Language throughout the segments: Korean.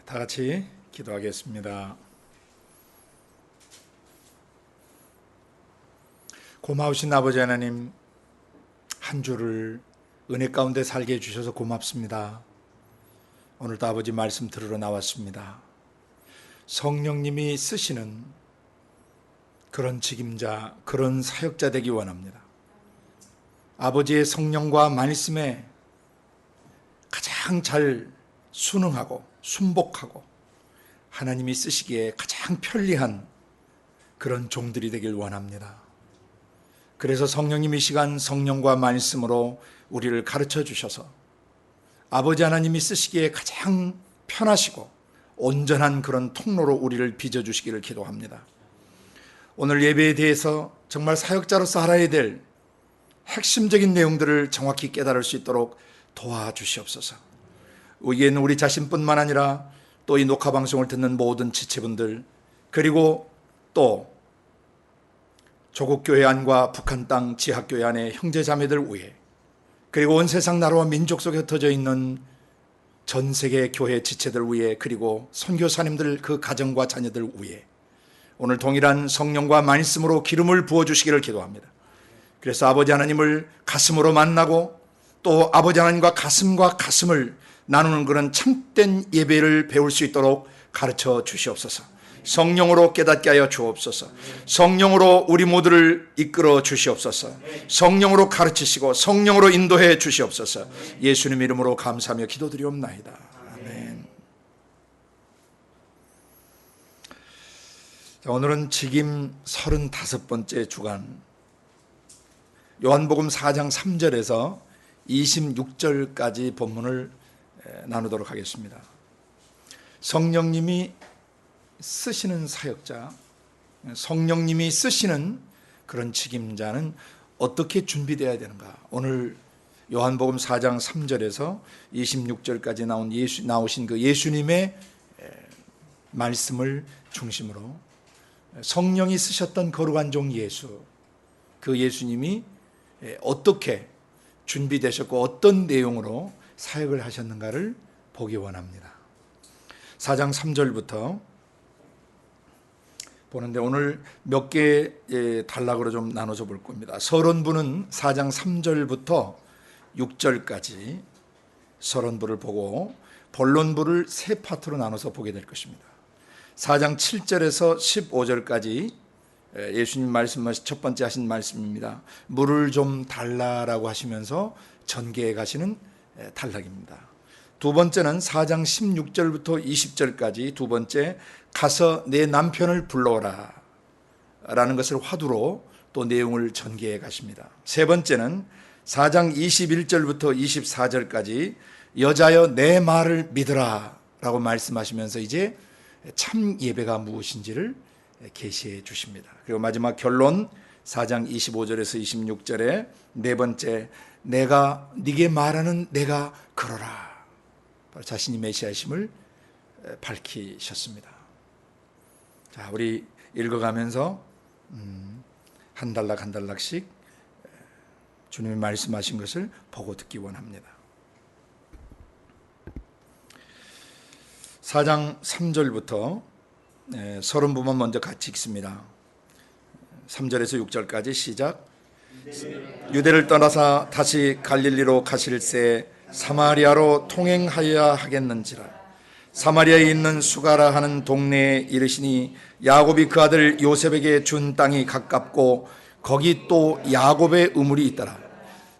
다 같이 기도하겠습니다. 고마우신 아버지 하나님, 한 주를 은혜 가운데 살게 해주셔서 고맙습니다. 오늘도 아버지 말씀 들으러 나왔습니다. 성령님이 쓰시는 그런 직임자, 그런 사역자 되기 원합니다. 아버지의 성령과 말씀에 가장 잘 순응하고 순복하고 하나님이 쓰시기에 가장 편리한 그런 종들이 되길 원합니다. 그래서 성령님 이 시간 성령과 말씀으로 우리를 가르쳐 주셔서 아버지 하나님이 쓰시기에 가장 편하시고 온전한 그런 통로로 우리를 빚어주시기를 기도합니다. 오늘 예배에 대해서 정말 사역자로서 알아야 될 핵심적인 내용들을 정확히 깨달을 수 있도록 도와주시옵소서. 여기에는 우리 자신뿐만 아니라 또 이 녹화 방송을 듣는 모든 지체분들, 그리고 또 조국 교회 안과 북한 땅 지하교회 안의 형제 자매들 위해, 그리고 온 세상 나라와 민족 속에 흩어져 있는 전 세계 교회 지체들 위해, 그리고 선교사님들 그 가정과 자녀들 위해 오늘 동일한 성령과 말씀으로 기름을 부어주시기를 기도합니다. 그래서 아버지 하나님을 가슴으로 만나고 또 아버지 하나님과 가슴을 나누는 그런 참된 예배를 배울 수 있도록 가르쳐 주시옵소서. 성령으로 깨닫게 하여 주옵소서. 성령으로 우리 모두를 이끌어 주시옵소서. 성령으로 가르치시고 성령으로 인도해 주시옵소서. 예수님 이름으로 감사하며 기도드리옵나이다. 아멘. 자, 오늘은 직임 35번째 주간, 요한복음 4장 3절에서 26절까지 본문을 나누도록 하겠습니다. 성령님이 쓰시는 사역자, 성령님이 쓰시는 그런 직임자는 어떻게 준비되어야 되는가? 오늘 요한복음 4장 3절에서 26절까지 나오신 그 예수님의 말씀을 중심으로 성령이 쓰셨던 거룩한 종 예수, 그 예수님이 어떻게 준비되셨고 어떤 내용으로 사역을 하셨는가를 보기 원합니다. 4장 3절부터 보는데 오늘 몇 개의 단락으로 좀 나눠서 볼 겁니다. 서론부는 4장 3절부터 6절까지 서론부를 보고 본론부를 세 파트로 나눠서 보게 될 것입니다. 4장 7절에서 15절까지 예수님 말씀하신 첫 번째 하신 말씀입니다. 물을 좀 달라라고 하시면서 전개해 가시는 단락입니다. 두 번째는 4장 16절부터 20절까지 두 번째, 가서 내 남편을 불러오라 라는 것을 화두로 또 내용을 전개해 가십니다. 세 번째는 4장 21절부터 24절까지 여자여 내 말을 믿으라 라고 말씀하시면서 이제 참 예배가 무엇인지를 계시해 주십니다. 그리고 마지막 결론 4장 25절에서 26절에 네 번째, 내가 네게 말하는 내가 그러라, 자신이 메시아심을 밝히셨습니다. 자, 우리 읽어가면서 한 단락 한 단락씩 주님이 말씀하신 것을 보고 듣기 원합니다. 4장 3절부터 서론부만 먼저 같이 읽습니다. 3절에서 6절까지 시작. 유대를 떠나사 다시 갈릴리로 가실새 사마리아로 통행하여야 하겠는지라. 사마리아에 있는 수가라 하는 동네에 이르시니 야곱이 그 아들 요셉에게 준 땅이 가깝고 거기 또 야곱의 우물이 있더라.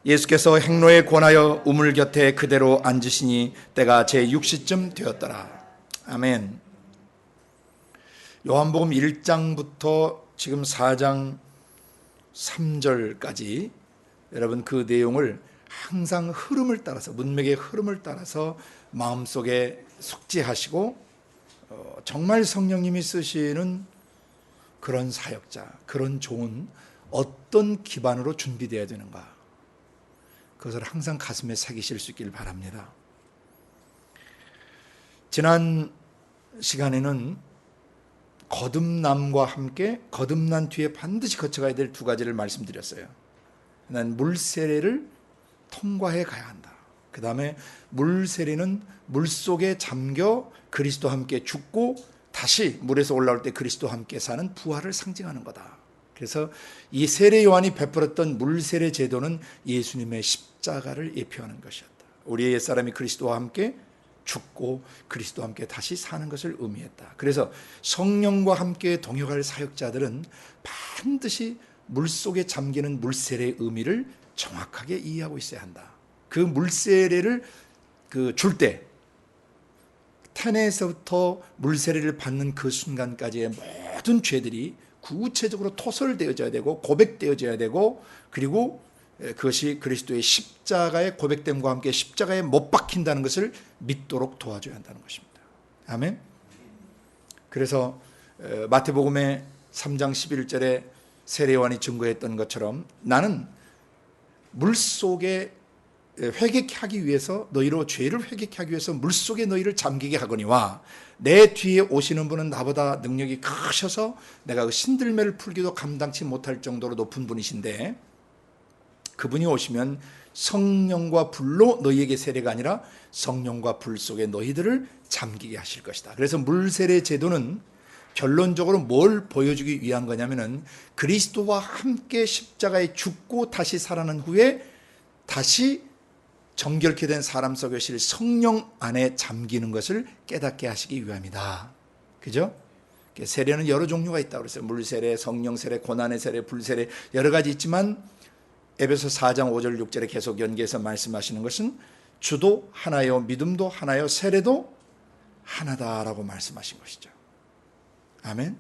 예수께서 행로에 권하여 우물 곁에 그대로 앉으시니 때가 제6시쯤 되었더라. 아멘. 요한복음 1장부터 지금 4장 3절까지 여러분 그 내용을 항상 흐름을 따라서, 문맥의 흐름을 따라서 마음속에 숙지하시고 정말 성령님이 쓰시는 그런 사역자, 그런 종은 어떤 기반으로 준비되어야 되는가, 그것을 항상 가슴에 새기실 수 있길 바랍니다. 지난 시간에는 거듭남과 함께 거듭난 뒤에 반드시 거쳐가야 될 두 가지를 말씀드렸어요. 난 물세례를 통과해 가야 한다. 그 다음에 물세례는 물속에 잠겨 그리스도와 함께 죽고 다시 물에서 올라올 때 그리스도와 함께 사는 부활을 상징하는 거다. 그래서 이 세례 요한이 베풀었던 물세례 제도는 예수님의 십자가를 예표하는 것이었다. 우리의 옛사람이 그리스도와 함께 죽고 그리스도와 함께 다시 사는 것을 의미했다. 그래서 성령과 함께 동역할 사역자들은 반드시 물속에 잠기는 물세례의 의미를 정확하게 이해하고 있어야 한다. 그 물세례를 줄 때 탄에서부터 물세례를 받는 그 순간까지의 모든 죄들이 구체적으로 토설되어져야 되고 고백되어져야 되고, 그리고 그것이 그리스도의 십자가의 고백됨과 함께 십자가에 못 박힌다는 것을 믿도록 도와줘야 한다는 것입니다. 아멘. 그래서 마태복음의 3장 11절에 세례요한이 증거했던 것처럼 나는 물속에 회개하기 위해서, 너희로 죄를 회개하기 위해서 물속에 너희를 잠기게 하거니와 내 뒤에 오시는 분은 나보다 능력이 크셔서 내가 그 신들매를 풀기도 감당치 못할 정도로 높은 분이신데, 그분이 오시면 성령과 불로 너희에게 세례가 아니라 성령과 불 속에 너희들을 잠기게 하실 것이다. 그래서 물세례 제도는 결론적으로 뭘 보여주기 위한 거냐면은 그리스도와 함께 십자가에 죽고 다시 살아난 후에 다시 정결케 된 사람 속에 실 성령 안에 잠기는 것을 깨닫게 하시기 위함이다. 그죠? 세례는 여러 종류가 있다고 그랬어요. 물세례, 성령세례, 고난의 세례, 불세례, 여러 가지 있지만 에베소 4장 5절 6절에 계속 연계해서 말씀하시는 것은 주도 하나요, 믿음도 하나요, 세례도 하나다라고 말씀하신 것이죠. 아멘.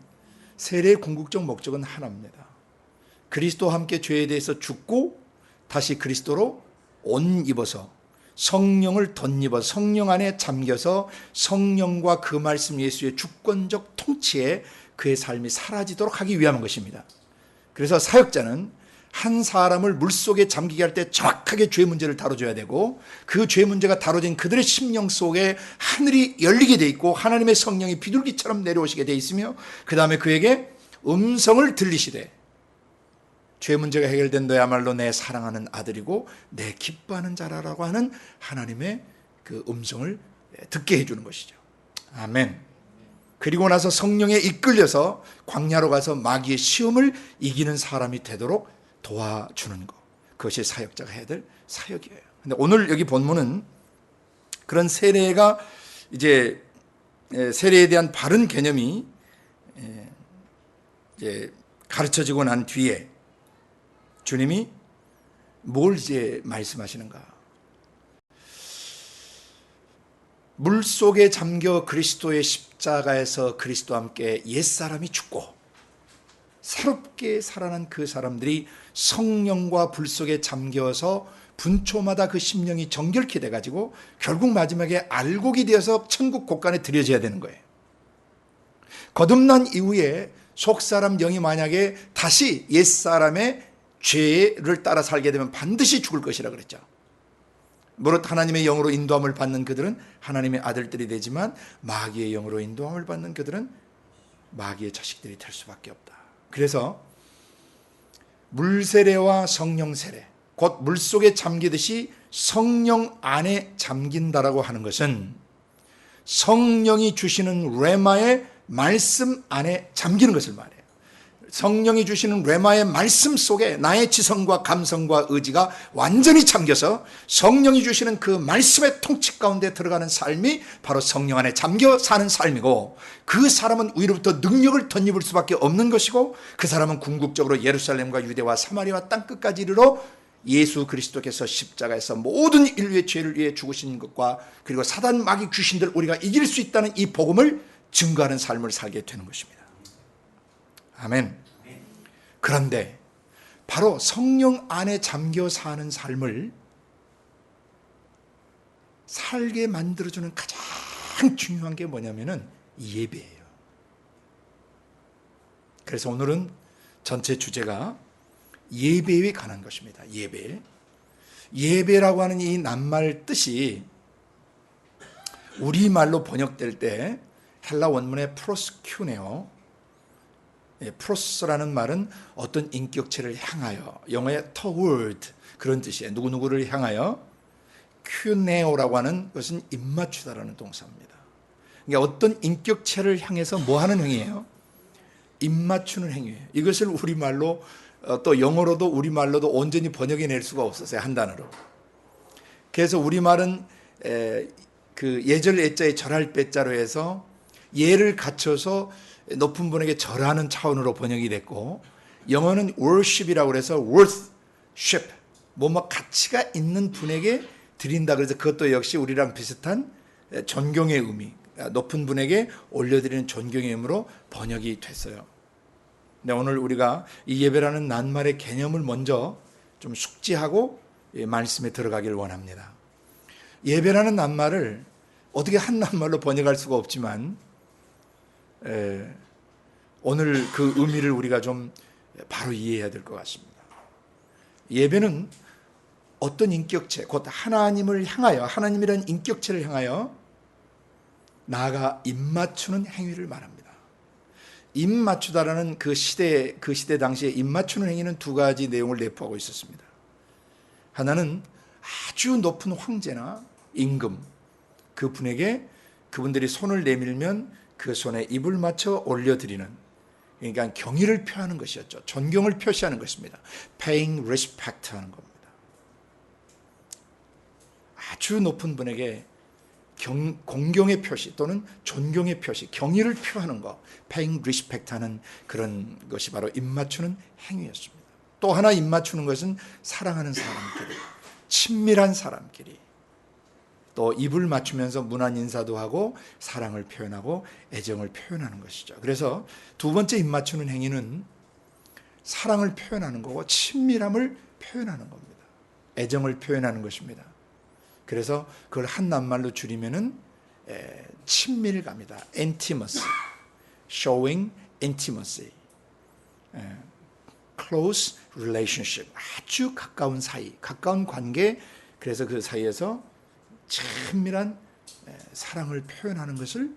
세례의 궁극적 목적은 하나입니다. 그리스도와 함께 죄에 대해서 죽고 다시 그리스도로 옷 입어서 성령을 덧입어 성령 안에 잠겨서 성령과 그 말씀 예수의 주권적 통치에 그의 삶이 사라지도록 하기 위한 것입니다. 그래서 사역자는 한 사람을 물속에 잠기게 할 때 정확하게 죄 문제를 다뤄줘야 되고, 그 죄 문제가 다뤄진 그들의 심령 속에 하늘이 열리게 돼 있고 하나님의 성령이 비둘기처럼 내려오시게 돼 있으며, 그 다음에 그에게 음성을 들리시되 죄 문제가 해결된 너야말로 내 사랑하는 아들이고 내 기뻐하는 자라라고 하는 하나님의 그 음성을 듣게 해주는 것이죠. 아멘. 그리고 나서 성령에 이끌려서 광야로 가서 마귀의 시험을 이기는 사람이 되도록 도와주는 것, 그것이 사역자가 해야 될 사역이에요. 근데 오늘 여기 본문은 그런 세례가 이제 세례에 대한 바른 개념이 이제 가르쳐지고 난 뒤에 주님이 뭘 이제 말씀하시는가? 물 속에 잠겨 그리스도의 십자가에서 그리스도와 함께 옛사람이 죽고 새롭게 살아난 그 사람들이 성령과 불 속에 잠겨서 분초마다 그 심령이 정결케 돼가지고 결국 마지막에 알곡이 되어서 천국 곳간에 들여져야 되는 거예요. 거듭난 이후에 속사람 영이 만약에 다시 옛사람의 죄를 따라 살게 되면 반드시 죽을 것이라 그랬죠. 무릇 하나님의 영으로 인도함을 받는 그들은 하나님의 아들들이 되지만 마귀의 영으로 인도함을 받는 그들은 마귀의 자식들이 될 수밖에 없다. 그래서 물세례와 성령세례, 곧 물속에 잠기듯이 성령 안에 잠긴다라고 하는 것은 성령이 주시는 레마의 말씀 안에 잠기는 것을 말해요. 성령이 주시는 레마의 말씀 속에 나의 지성과 감성과 의지가 완전히 잠겨서 성령이 주시는 그 말씀의 통치 가운데 들어가는 삶이 바로 성령 안에 잠겨 사는 삶이고, 그 사람은 위로부터 능력을 덧입을 수밖에 없는 것이고, 그 사람은 궁극적으로 예루살렘과 유대와 사마리아와 땅끝까지 이르러 예수 그리스도께서 십자가에서 모든 인류의 죄를 위해 죽으신 것과 그리고 사단 마귀 귀신들 우리가 이길 수 있다는 이 복음을 증거하는 삶을 살게 되는 것입니다. 아멘. 그런데 바로 성령 안에 잠겨 사는 삶을 살게 만들어주는 가장 중요한 게 뭐냐면은 예배예요. 그래서 오늘은 전체 주제가 예배에 관한 것입니다. 예배. 예배라고 하는 이 낱말 뜻이 우리말로 번역될 때 헬라 원문의 프로스큐네오, 프로스라는 말은 어떤 인격체를 향하여, 영어의 toward 그런 뜻이에요. 누구누구를 향하여. 프로스큐네오라고 하는 것은 입맞추다라는 동사입니다. 그러니까 어떤 인격체를 향해서 뭐 하는 행위예요? 입맞추는 행위예요. 이것을 우리말로 또 영어로도 우리말로도 온전히 번역해낼 수가 없었어요. 한 단어로. 그래서 우리말은 그 예절 애자에 절할 빼자로 해서 예를 갖춰서 높은 분에게 절하는 차원으로 번역이 됐고, 영어는 worship이라고 해서 worship, 뭐 가치가 있는 분에게 드린다. 그래서 그것도 역시 우리랑 비슷한 존경의 의미, 높은 분에게 올려드리는 존경의 의미로 번역이 됐어요. 근데 오늘 우리가 이 예배라는 낱말의 개념을 먼저 좀 숙지하고 말씀에 들어가길 원합니다. 예배라는 낱말을 어떻게 한 낱말로 번역할 수가 없지만 오늘 그 의미를 우리가 좀 바로 이해해야 될 것 같습니다. 예배는 어떤 인격체, 곧 하나님을 향하여, 하나님이라는 인격체를 향하여 나아가 입맞추는 행위를 말합니다. 입맞추다라는 그 시대 당시에 입맞추는 행위는 두 가지 내용을 내포하고 있었습니다. 하나는 아주 높은 황제나 임금, 그분에게 그분들이 손을 내밀면 그 손에 입을 맞춰 올려드리는, 그러니까 경의를 표하는 것이었죠. 존경을 표시하는 것입니다. Paying respect 하는 겁니다. 아주 높은 분에게 공경의 표시 또는 존경의 표시, 경의를 표하는 것, Paying respect 하는 그런 것이 바로 입맞추는 행위였습니다. 또 하나 입맞추는 것은 사랑하는 사람끼리, 친밀한 사람끼리 또 입을 맞추면서 문안 인사도 하고 사랑을 표현하고 애정을 표현하는 것이죠. 그래서 두 번째 입맞추는 행위는 사랑을 표현하는 거고 친밀함을 표현하는 겁니다. 애정을 표현하는 것입니다. 그래서 그걸 한 낱말로 줄이면은 친밀감이다. intimacy, showing intimacy, close relationship, 아주 가까운 사이, 가까운 관계. 그래서 그 사이에서 친밀한 사랑을 표현하는 것을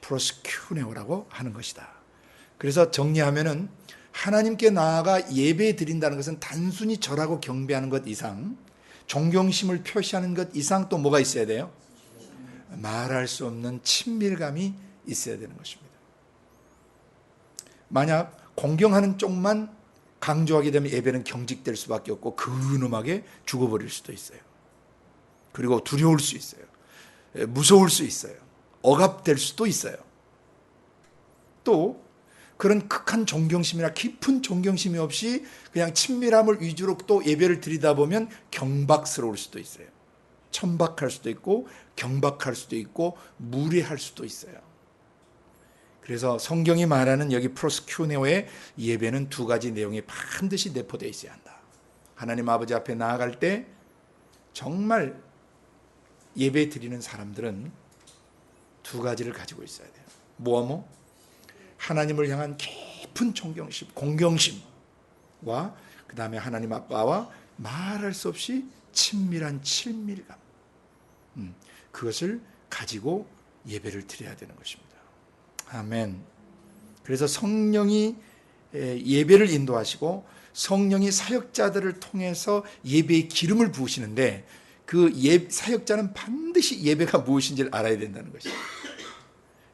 프로스큐네오라고 하는 것이다. 그래서 정리하면은 하나님께 나아가 예배 드린다는 것은 단순히 절하고 경배하는 것 이상, 존경심을 표시하는 것 이상 또 뭐가 있어야 돼요? 말할 수 없는 친밀감이 있어야 되는 것입니다. 만약 공경하는 쪽만 강조하게 되면 예배는 경직될 수밖에 없고 근엄하게 죽어버릴 수도 있어요. 그리고 두려울 수 있어요. 무서울 수 있어요. 억압될 수도 있어요. 또 그런 극한 존경심이나 깊은 존경심이 없이 그냥 친밀함을 위주로 또 예배를 드리다 보면 경박스러울 수도 있어요. 천박할 수도 있고 경박할 수도 있고 무례할 수도 있어요. 그래서 성경이 말하는 여기 프로스큐네오의 예배는 두 가지 내용이 반드시 내포되어 있어야 한다. 하나님 아버지 앞에 나아갈 때 정말 예배 드리는 사람들은 두 가지를 가지고 있어야 돼요. 뭐뭐? 하나님을 향한 깊은 존경심, 공경심과 그 다음에 하나님 아빠와 말할 수 없이 친밀한 친밀감, 그것을 가지고 예배를 드려야 되는 것입니다. 아멘. 그래서 성령이 예배를 인도하시고 성령이 사역자들을 통해서 예배의 기름을 부으시는데 그 사역자는 반드시 예배가 무엇인지를 알아야 된다는 것입니다.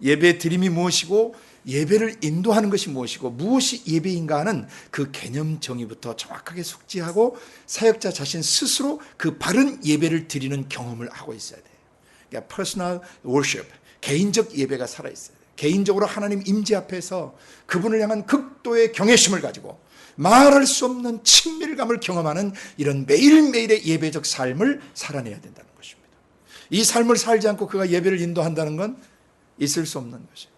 예배 드림이 무엇이고 예배를 인도하는 것이 무엇이고 무엇이 예배인가 하는 그 개념 정의부터 정확하게 숙지하고 사역자 자신 스스로 그 바른 예배를 드리는 경험을 하고 있어야 돼요. 그러니까 personal worship, 개인적 예배가 살아있어야 돼요. 개인적으로 하나님 임재 앞에서 그분을 향한 극도의 경외심을 가지고 말할 수 없는 친밀감을 경험하는 이런 매일매일의 예배적 삶을 살아내야 된다는 것입니다. 이 삶을 살지 않고 그가 예배를 인도한다는 건 있을 수 없는 것이에요.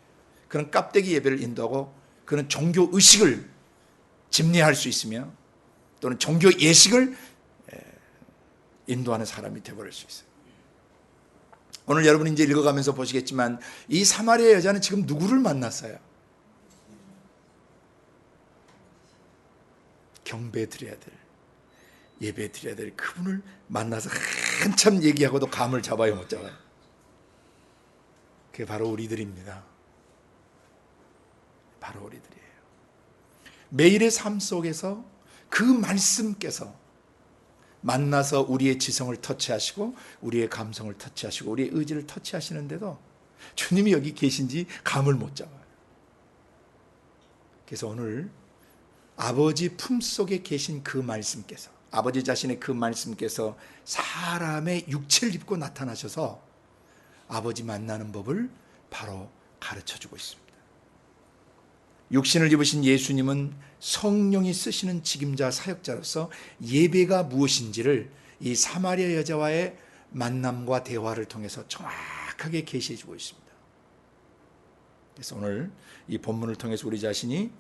그런 깝대기 예배를 인도하고 그런 종교 의식을 집례할 수 있으며 또는 종교 예식을 인도하는 사람이 되어버릴 수 있어요. 오늘 여러분이 이제 읽어가면서 보시겠지만 이 사마리아 여자는 지금 누구를 만났어요? 경배 드려야 될, 예배 드려야 될 그분을 만나서 한참 얘기하고도 감을 잡아요, 못 잡아요? 그게 바로 우리들입니다. 바로 우리들이에요. 매일의 삶 속에서 그 말씀께서 만나서 우리의 지성을 터치하시고 우리의 감성을 터치하시고 우리의 의지를 터치하시는데도 주님이 여기 계신지 감을 못 잡아요. 그래서 오늘 아버지 품속에 계신 그 말씀께서, 아버지 자신의 그 말씀께서 사람의 육체를 입고 나타나셔서 아버지 만나는 법을 바로 가르쳐주고 있습니다. 육신을 입으신 예수님은 성령이 쓰시는 직임자 사역자로서 예배가 무엇인지를 이 사마리아 여자와의 만남과 대화를 통해서 정확하게 계시해 주고 있습니다. 그래서 오늘 이 본문을 통해서 우리 자신이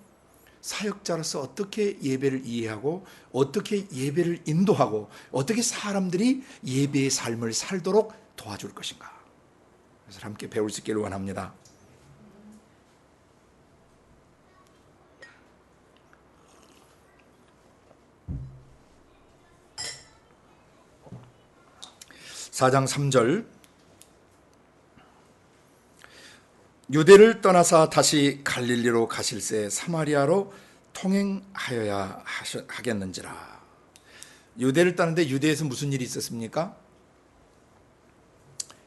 사역자로서 어떻게 예배를 이해하고 어떻게 예배를 인도하고 어떻게 사람들이 예배의 삶을 살도록 도와줄 것인가, 그래서 함께 배울 수 있기를 원합니다. (4장 3절) 유대를 떠나사 다시 갈릴리로 가실새 사마리아로 통행하여야 하겠는지라. 유대를 떠나는데 유대에서 무슨 일이 있었습니까?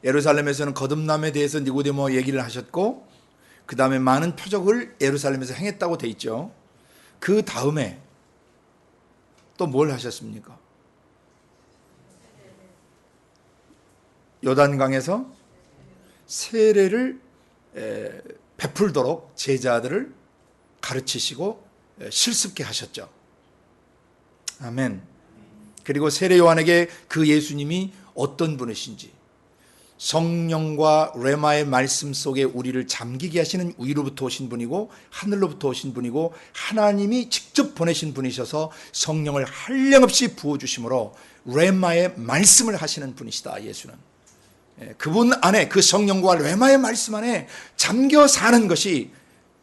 예루살렘에서는 거듭남에 대해서 니고데모 얘기를 하셨고, 그 다음에 많은 표적을 예루살렘에서 행했다고 돼 있죠. 그 다음에 또 뭘 하셨습니까? 요단강에서 세례를 베풀도록 제자들을 가르치시고 실습케 하셨죠. 아멘. 그리고 세례 요한에게 그 예수님이 어떤 분이신지, 성령과 레마의 말씀 속에 우리를 잠기게 하시는 위로부터 오신 분이고 하늘로부터 오신 분이고 하나님이 직접 보내신 분이셔서 성령을 한량없이 부어주심으로 레마의 말씀을 하시는 분이시다. 예수는 그분 안에, 그 성령과 레마의 말씀 안에 잠겨 사는 것이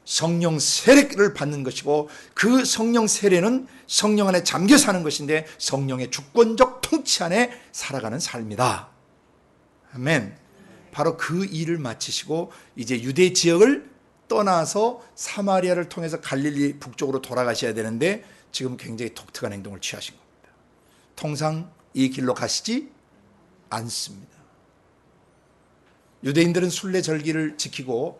성령 세례를 받는 것이고, 그 성령 세례는 성령 안에 잠겨 사는 것인데 성령의 주권적 통치 안에 살아가는 삶이다. 아멘. 바로 그 일을 마치시고 이제 유대 지역을 떠나서 사마리아를 통해서 갈릴리 북쪽으로 돌아가셔야 되는데 지금 굉장히 독특한 행동을 취하신 겁니다. 통상 이 길로 가시지 않습니다. 유대인들은 순례 절기를 지키고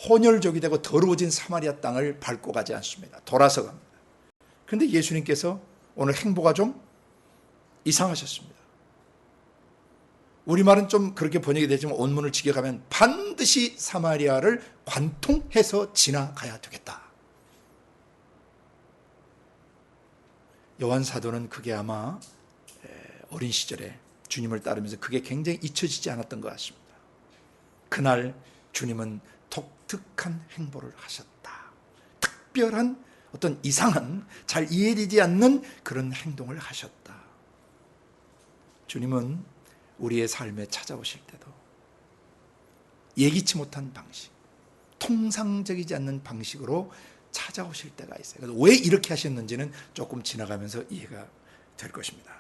혼혈족이 되고 더러워진 사마리아 땅을 밟고 가지 않습니다. 돌아서 갑니다. 그런데 예수님께서 오늘 행보가 좀 이상하셨습니다. 우리말은 좀 그렇게 번역이 되지만 원문을 직역하면 반드시 사마리아를 관통해서 지나가야 되겠다. 요한 사도는 그게 아마 어린 시절에 주님을 따르면서 그게 굉장히 잊혀지지 않았던 것 같습니다. 그날 주님은 독특한 행보를 하셨다. 특별한 어떤 이상한, 잘 이해되지 않는 그런 행동을 하셨다. 주님은 우리의 삶에 찾아오실 때도 예기치 못한 방식, 통상적이지 않는 방식으로 찾아오실 때가 있어요. 그래서 왜 이렇게 하셨는지는 조금 지나가면서 이해가 될 것입니다.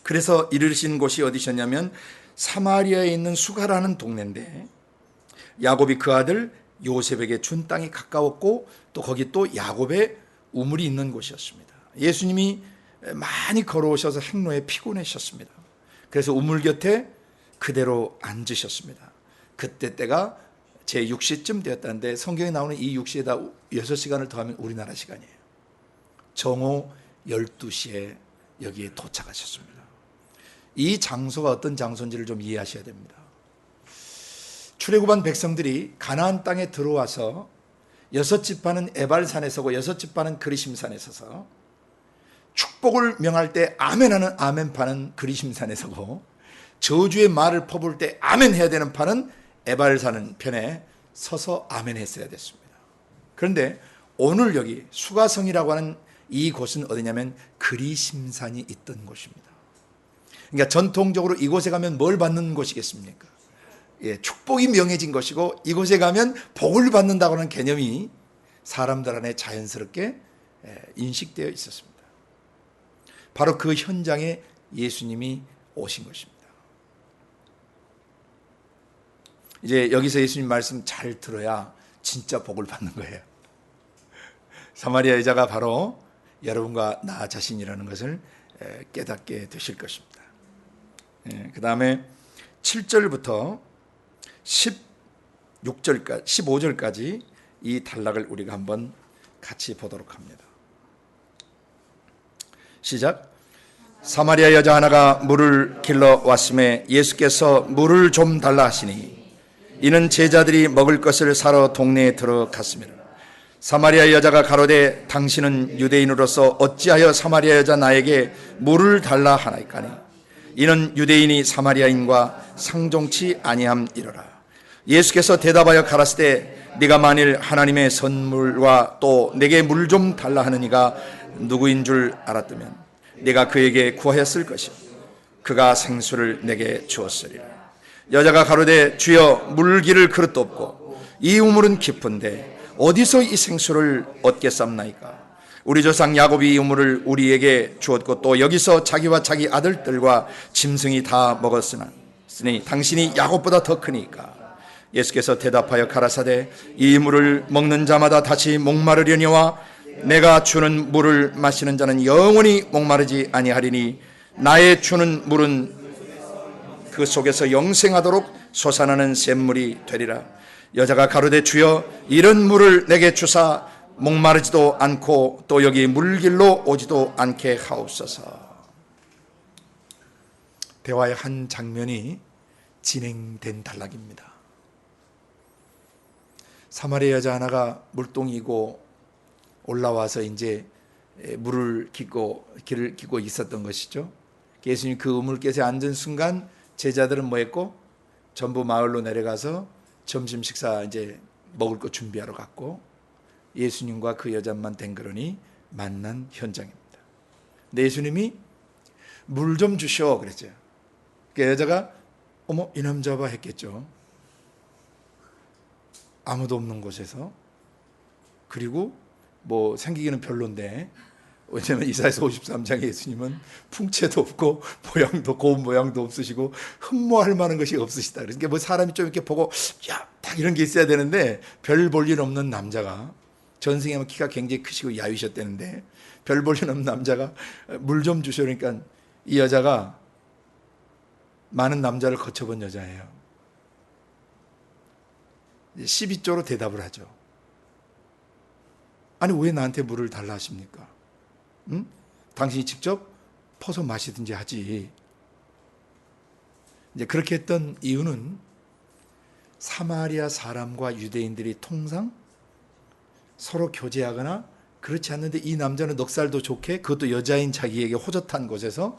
그래서 이르신 곳이 어디셨냐면 사마리아에 있는 수가라는 동네인데, 야곱이 그 아들 요셉에게 준 땅이 가까웠고 또 거기 또 야곱의 우물이 있는 곳이었습니다. 예수님이 많이 걸어오셔서 행로에 피곤하셨습니다. 그래서 우물 곁에 그대로 앉으셨습니다. 그때 때가 제 6시쯤 되었다는데 성경에 나오는 이 6시에다 6시간을 더하면 우리나라 시간이에요. 정오 12시에 여기에 도착하셨습니다. 이 장소가 어떤 장소인지를 좀 이해하셔야 됩니다. 출애굽한 백성들이 가나안 땅에 들어와서 6지파는 에발산에 서고 6지파는 그리심산에 서서 축복을 명할 때 아멘하는 아멘파는 그리심산에 서고, 저주의 말을 퍼부을 때 아멘해야 되는 파는 에발산 편에 서서 아멘했어야 됐습니다. 그런데 오늘 여기 수가성이라고 하는 이 곳은 어디냐면 그리심산이 있던 곳입니다. 그러니까 전통적으로 이곳에 가면 뭘 받는 곳이겠습니까? 축복이 명해진 것이고 이곳에 가면 복을 받는다고 하는 개념이 사람들 안에 자연스럽게 인식되어 있었습니다. 바로 그 현장에 예수님이 오신 것입니다. 이제 여기서 예수님 말씀 잘 들어야 진짜 복을 받는 거예요. 사마리아 여자가 바로 여러분과 나 자신이라는 것을 깨닫게 되실 것입니다. 그 다음에 7절부터 15절까지 이 단락을 우리가 한번 같이 보도록 합니다. 시작. 사마리아 여자 하나가 물을 길러 왔음에 예수께서 물을 좀 달라 하시니 이는 제자들이 먹을 것을 사러 동네에 들어갔습니다. 사마리아 여자가 가로되 당신은 유대인으로서 어찌하여 사마리아 여자 나에게 물을 달라 하나이까니 이는 유대인이 사마리아인과 상종치 아니함이로라. 예수께서 대답하여 가라사대 네가 만일 하나님의 선물과 또 내게 물 좀 달라 하느니가 누구인 줄 알았다면 네가 그에게 구하였을 것이요 그가 생수를 내게 주었으리라. 여자가 가로되 주여 물기를 그릇도 없고 이 우물은 깊은데 어디서 이 생수를 얻겠삼나이까. 우리 조상 야곱이 이 우물을 우리에게 주었고 또 여기서 자기와 자기 아들들과 짐승이 다 먹었으니 당신이 야곱보다 더 크니까. 예수께서 대답하여 가라사대 이 물을 먹는 자마다 다시 목마르려니와 내가 주는 물을 마시는 자는 영원히 목마르지 아니하리니 나의 주는 물은 그 속에서 영생하도록 솟아나는 샘물이 되리라. 여자가 가로되 주여 이런 물을 내게 주사 목마르지도 않고 또 여기 물길로 오지도 않게 하옵소서. 대화의 한 장면이 진행된 단락입니다. 사마리아 여자 하나가 물동이고 올라와서 이제 길을 기고 있었던 것이죠. 예수님 그 우물가에 앉은 순간 제자들은 뭐 했고 전부 마을로 내려가서 점심 식사 이제 먹을 거 준비하러 갔고 예수님과 그 여자만 댕그러니 만난 현장입니다. 근데 예수님이 물 좀 주시오 그랬죠. 그 여자가 어머 이 남자 봐 했겠죠. 아무도 없는 곳에서. 그리고 뭐 생기기는 별론데 왜냐하면 이사야서 53장에 예수님은 풍채도 없고 모양도 고운 모양도 없으시고 흠모할 만한 것이 없으시다. 그러니까 뭐 사람이 좀 이렇게 보고 야, 딱 이런 게 있어야 되는데 별 볼 일 없는 남자가 전생에 키가 굉장히 크시고 야위셨다는데 별 볼 일 없는 남자가 물 좀 주시오니까 이 여자가 많은 남자를 거쳐본 여자예요. 12조로 대답을 하죠. 아니 왜 나한테 물을 달라 하십니까? 응? 당신이 직접 퍼서 마시든지 하지. 이제 그렇게 했던 이유는 사마리아 사람과 유대인들이 통상 서로 교제하거나 그렇지 않는데 이 남자는 넉살도 좋게 그것도 여자인 자기에게 호젓한 곳에서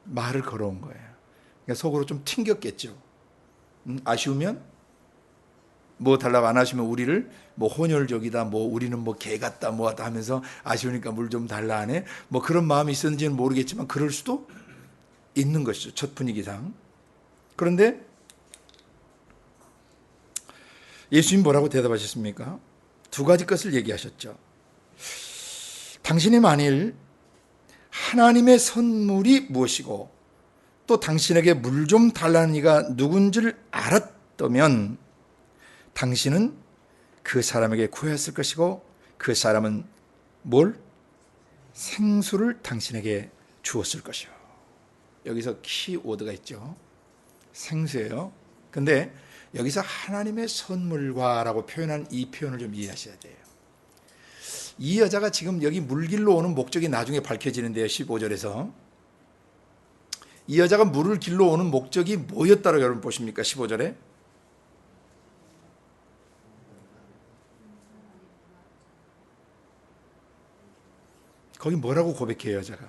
말을 걸어온 거예요. 그러니까 속으로 좀 튕겼겠죠. 아쉬우면 뭐 달라고 안 하시면 우리를 뭐 혼혈족이다, 뭐 우리는 뭐 개 같다, 뭐 하다 하면서 아쉬우니까 물 좀 달라 하네. 뭐 그런 마음이 있었는지는 모르겠지만 그럴 수도 있는 것이죠. 첫 분위기상. 그런데 예수님 뭐라고 대답하셨습니까? 두 가지 것을 얘기하셨죠. 당신이 만일 하나님의 선물이 무엇이고 또 당신에게 물 좀 달라는 이가 누군지를 알았다면 당신은 그 사람에게 구했을 것이고 그 사람은 뭘? 생수를 당신에게 주었을 것이요. 여기서 키워드가 있죠. 생수예요. 근데 여기서 하나님의 선물과라고 표현한 이 표현을 좀 이해하셔야 돼요. 이 여자가 지금 여기 물길로 오는 목적이 나중에 밝혀지는데요. 15절에서 이 여자가 물을 길러 오는 목적이 뭐였다고 여러분 보십니까? 15절에 거기 뭐라고 고백해요? 여자가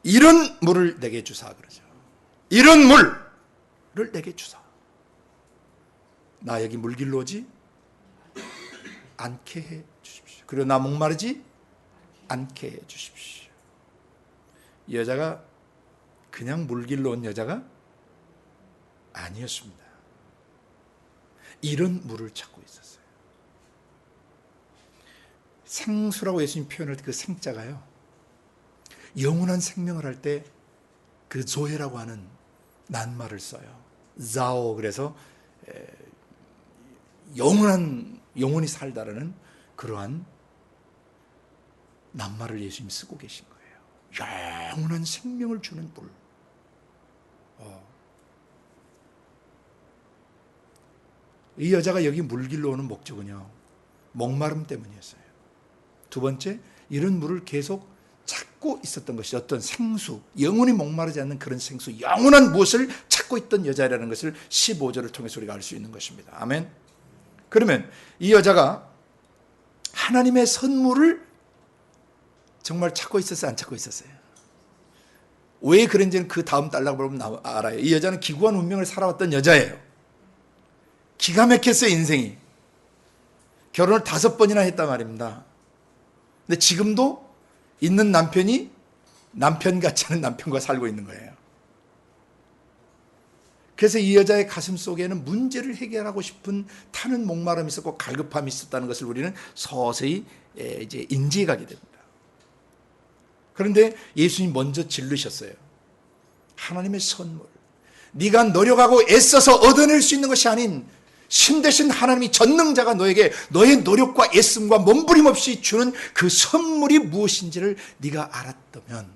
이런 물을 내게 주사 그러죠. 이런 물을 내게 주사. 나 여기 물 길러 오지 않게 해 주십시오. 그리고 나 목마르지 않게 해 주십시오. 이 여자가 그냥 물 길러 온 여자가 아니었습니다. 이런 물을 찾고 있었어요. 생수라고 예수님 표현할 때 그 생자가요, 영원한 생명을 할 때 그 조해라고 하는 낱말을 써요. 자오, 그래서 영원히 살다라는 그러한 낱말을 예수님이 쓰고 계신 거예요. 영원한 생명을 주는 물. 이 여자가 여기 물길로 오는 목적은요, 목마름 때문이었어요. 두 번째, 이런 물을 계속 찾고 있었던 것이 어떤 생수, 영원히 목마르지 않는 그런 생수, 영원한 무엇을 찾고 있던 여자라는 것을 15절을 통해서 우리가 알 수 있는 것입니다. 아멘. 그러면 이 여자가 하나님의 선물을 정말 찾고 있었어요, 안 찾고 있었어요? 왜 그런지는 그 다음 달라고 보면 알아요. 이 여자는 기구한 운명을 살아왔던 여자예요. 기가 막혔어요, 인생이. 결혼을 5번이나 했단 말입니다. 근데 지금도 있는 남편이 남편 같지 않은 남편과 살고 있는 거예요. 그래서 이 여자의 가슴 속에는 문제를 해결하고 싶은 타는 목마름이 있었고 갈급함이 있었다는 것을 우리는 서서히 이제 인지해 가게 됩니다. 그런데 예수님 먼저 질르셨어요. 하나님의 선물, 네가 노력하고 애써서 얻어낼 수 있는 것이 아닌 신 대신 하나님이 전능자가 너에게 너의 노력과 애씀과 몸부림 없이 주는 그 선물이 무엇인지를 네가 알았다면,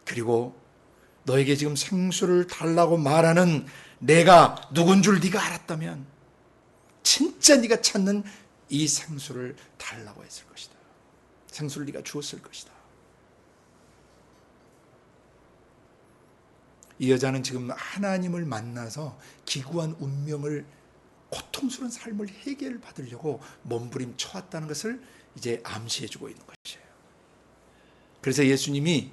그리고 너에게 지금 생수를 달라고 말하는 내가 누군 줄 네가 알았다면 진짜 네가 찾는 이 생수를 달라고 했을 것이다. 생수를 네가 주었을 것이다. 이 여자는 지금 하나님을 만나서 기구한 운명을, 고통스러운 삶을 해결받으려고 몸부림 쳐왔다는 것을 이제 암시해주고 있는 것이에요. 그래서 예수님이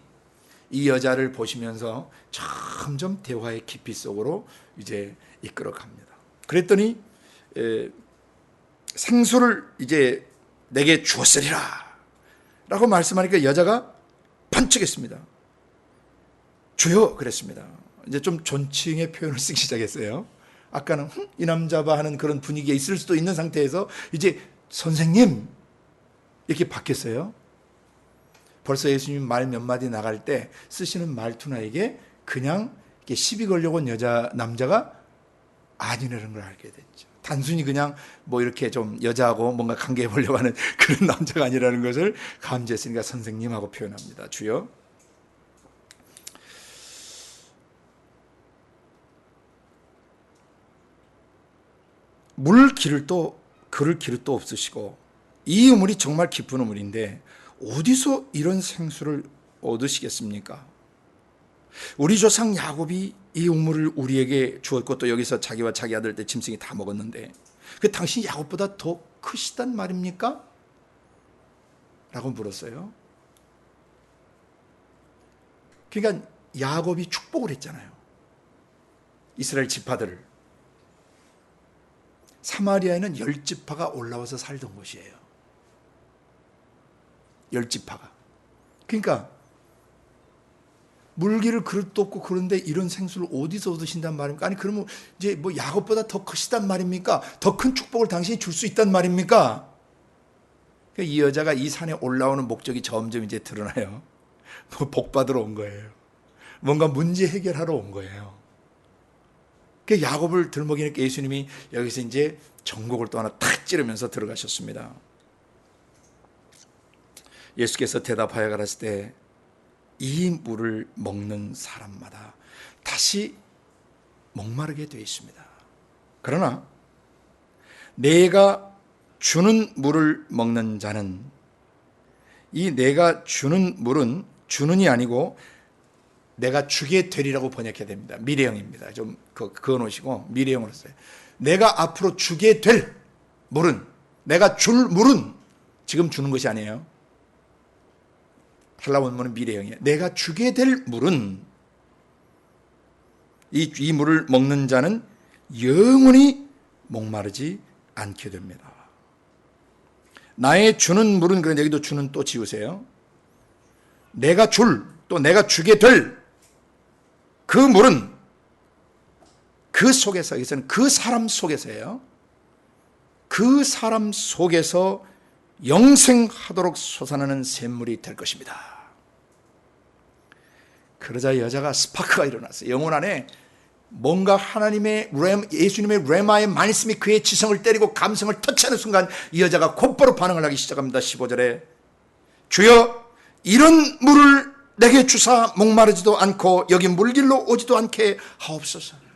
이 여자를 보시면서 점점 대화의 깊이 속으로 이제 이끌어 갑니다. 그랬더니 생수를 이제 내게 주었으리라 라고 말씀하니까 여자가 번쩍했습니다. 주여, 그랬습니다. 이제 좀 존칭의 표현을 쓰기 시작했어요. 아까는 이 남자 봐 하는 그런 분위기에 있을 수도 있는 상태에서 이제 선생님 이렇게 바뀌었어요. 벌써 예수님 말 몇 마디 나갈 때 쓰시는 말투나 이게 그냥 이렇게 시비 걸려고 온 남자가 아니라는 걸 알게 됐죠. 단순히 그냥 뭐 이렇게 좀 여자하고 뭔가 관계해 보려고 하는 그런 남자가 아니라는 것을 감지했으니까 선생님하고 표현합니다. 주여. 그를 기를 또 없으시고 이 우물이 정말 깊은 우물인데 어디서 이런 생수를 얻으시겠습니까? 우리 조상 야곱이 이 우물을 우리에게 주었고 또 여기서 자기와 자기 아들 때 짐승이 다 먹었는데 그 당신 야곱보다 더 크시단 말입니까? 라고 물었어요. 그러니까 야곱이 축복을 했잖아요. 이스라엘 지파들을. 사마리아에는 10지파가 올라와서 살던 곳이에요. 10지파가. 그러니까 물기를 그릇도 없고 그런데 이런 생수를 어디서 얻으신단 말입니까? 아니 그러면 이제 뭐 야곱보다 더 크시단 말입니까? 더 큰 축복을 당신이 줄 수 있단 말입니까? 그러니까 이 여자가 이 산에 올라오는 목적이 점점 이제 드러나요. 뭐 복 받으러 온 거예요. 뭔가 문제 해결하러 온 거예요. 그 야곱을 들먹이니까 예수님이 여기서 이제 전곡을 또 하나 탁 찌르면서 들어가셨습니다. 예수께서 대답하여 가라사대 때 이 물을 먹는 사람마다 다시 목마르게 되어 있습니다. 그러나 내가 주는 물을 먹는 자는, 이 내가 주는 물은 주는이 아니고 내가 주게 되리라고 번역해야 됩니다. 미래형입니다. 좀 그어놓으시고 미래형으로 써요. 내가 앞으로 주게 될 물은, 내가 줄 물은 지금 주는 것이 아니에요. 헬라 원문은 미래형이에요. 내가 주게 될 물은, 이 물을 먹는 자는 영원히 목마르지 않게 됩니다. 나의 주는 물은, 그런데 여기도 주는 또 지우세요. 내가 또 내가 주게 될 그 물은 그 속에서, 여기서는 그 사람 속에서예요. 그 사람 속에서 영생하도록 솟아나는 샘물이 될 것입니다. 그러자 여자가 스파크가 일어났어요. 영혼 안에 뭔가 하나님의 예수님의 레마의 말씀이 그의 지성을 때리고 감성을 터치하는 순간 이 여자가 곧바로 반응을 하기 시작합니다. 15절에 주여 이런 물을 내게 주사 목마르지도 않고 여기 물길로 오지도 않게 하옵소서.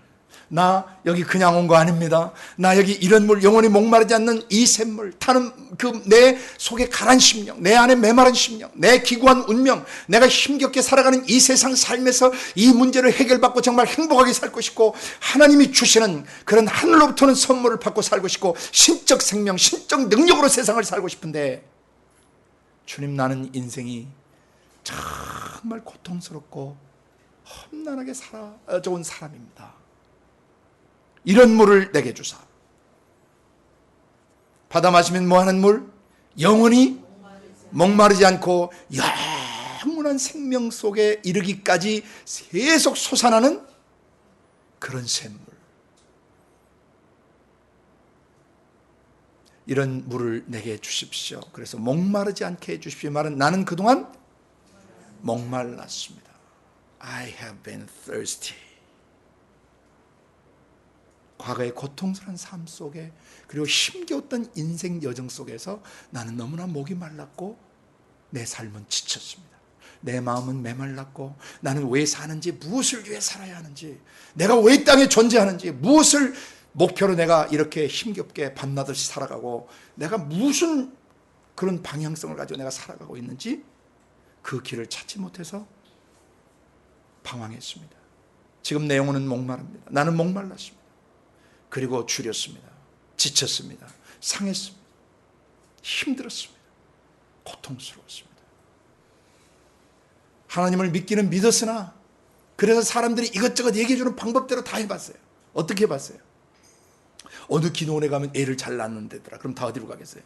나 여기 그냥 온 거 아닙니다. 나 여기 이런 물, 영원히 목마르지 않는 이 샘물 타는 그 내 속에 가란 심령, 내 안에 메마른 심령, 내 기구한 운명, 내가 힘겹게 살아가는 이 세상 삶에서 이 문제를 해결받고 정말 행복하게 살고 싶고 하나님이 주시는 그런 하늘로부터는 선물을 받고 살고 싶고 신적 생명, 신적 능력으로 세상을 살고 싶은데 주님, 나는 인생이 정말 고통스럽고 험난하게 살아온 사람입니다. 이런 물을 내게 주사. 받아 마시면 뭐하는 물? 영원히 목마르지 않고 영원한 생명 속에 이르기까지 계속 솟아나는 그런 샘물. 이런 물을 내게 주십시오. 그래서 목마르지 않게 해주십시오. 말은 나는 그동안 목말랐습니다. I have been thirsty. 과거의 고통스러운 삶 속에 그리고 힘겨웠던 인생 여정 속에서 나는 너무나 목이 말랐고 내 삶은 지쳤습니다. 내 마음은 메말랐고 나는 왜 사는지, 무엇을 위해 살아야 하는지, 내가 왜 땅에 존재하는지, 무엇을 목표로 내가 이렇게 힘겹게 밤낮없이 살아가고 내가 무슨 그런 방향성을 가지고 내가 살아가고 있는지 그 길을 찾지 못해서 방황했습니다. 지금 내 영혼은 목마릅니다. 나는 목말랐습니다. 그리고 줄였습니다. 지쳤습니다. 상했습니다. 힘들었습니다. 고통스러웠습니다. 하나님을 믿기는 믿었으나 그래서 사람들이 이것저것 얘기해주는 방법대로 다 해봤어요. 어떻게 해봤어요? 어느 기도원에 가면 애를 잘 낳는다더라. 그럼 다 어디로 가겠어요?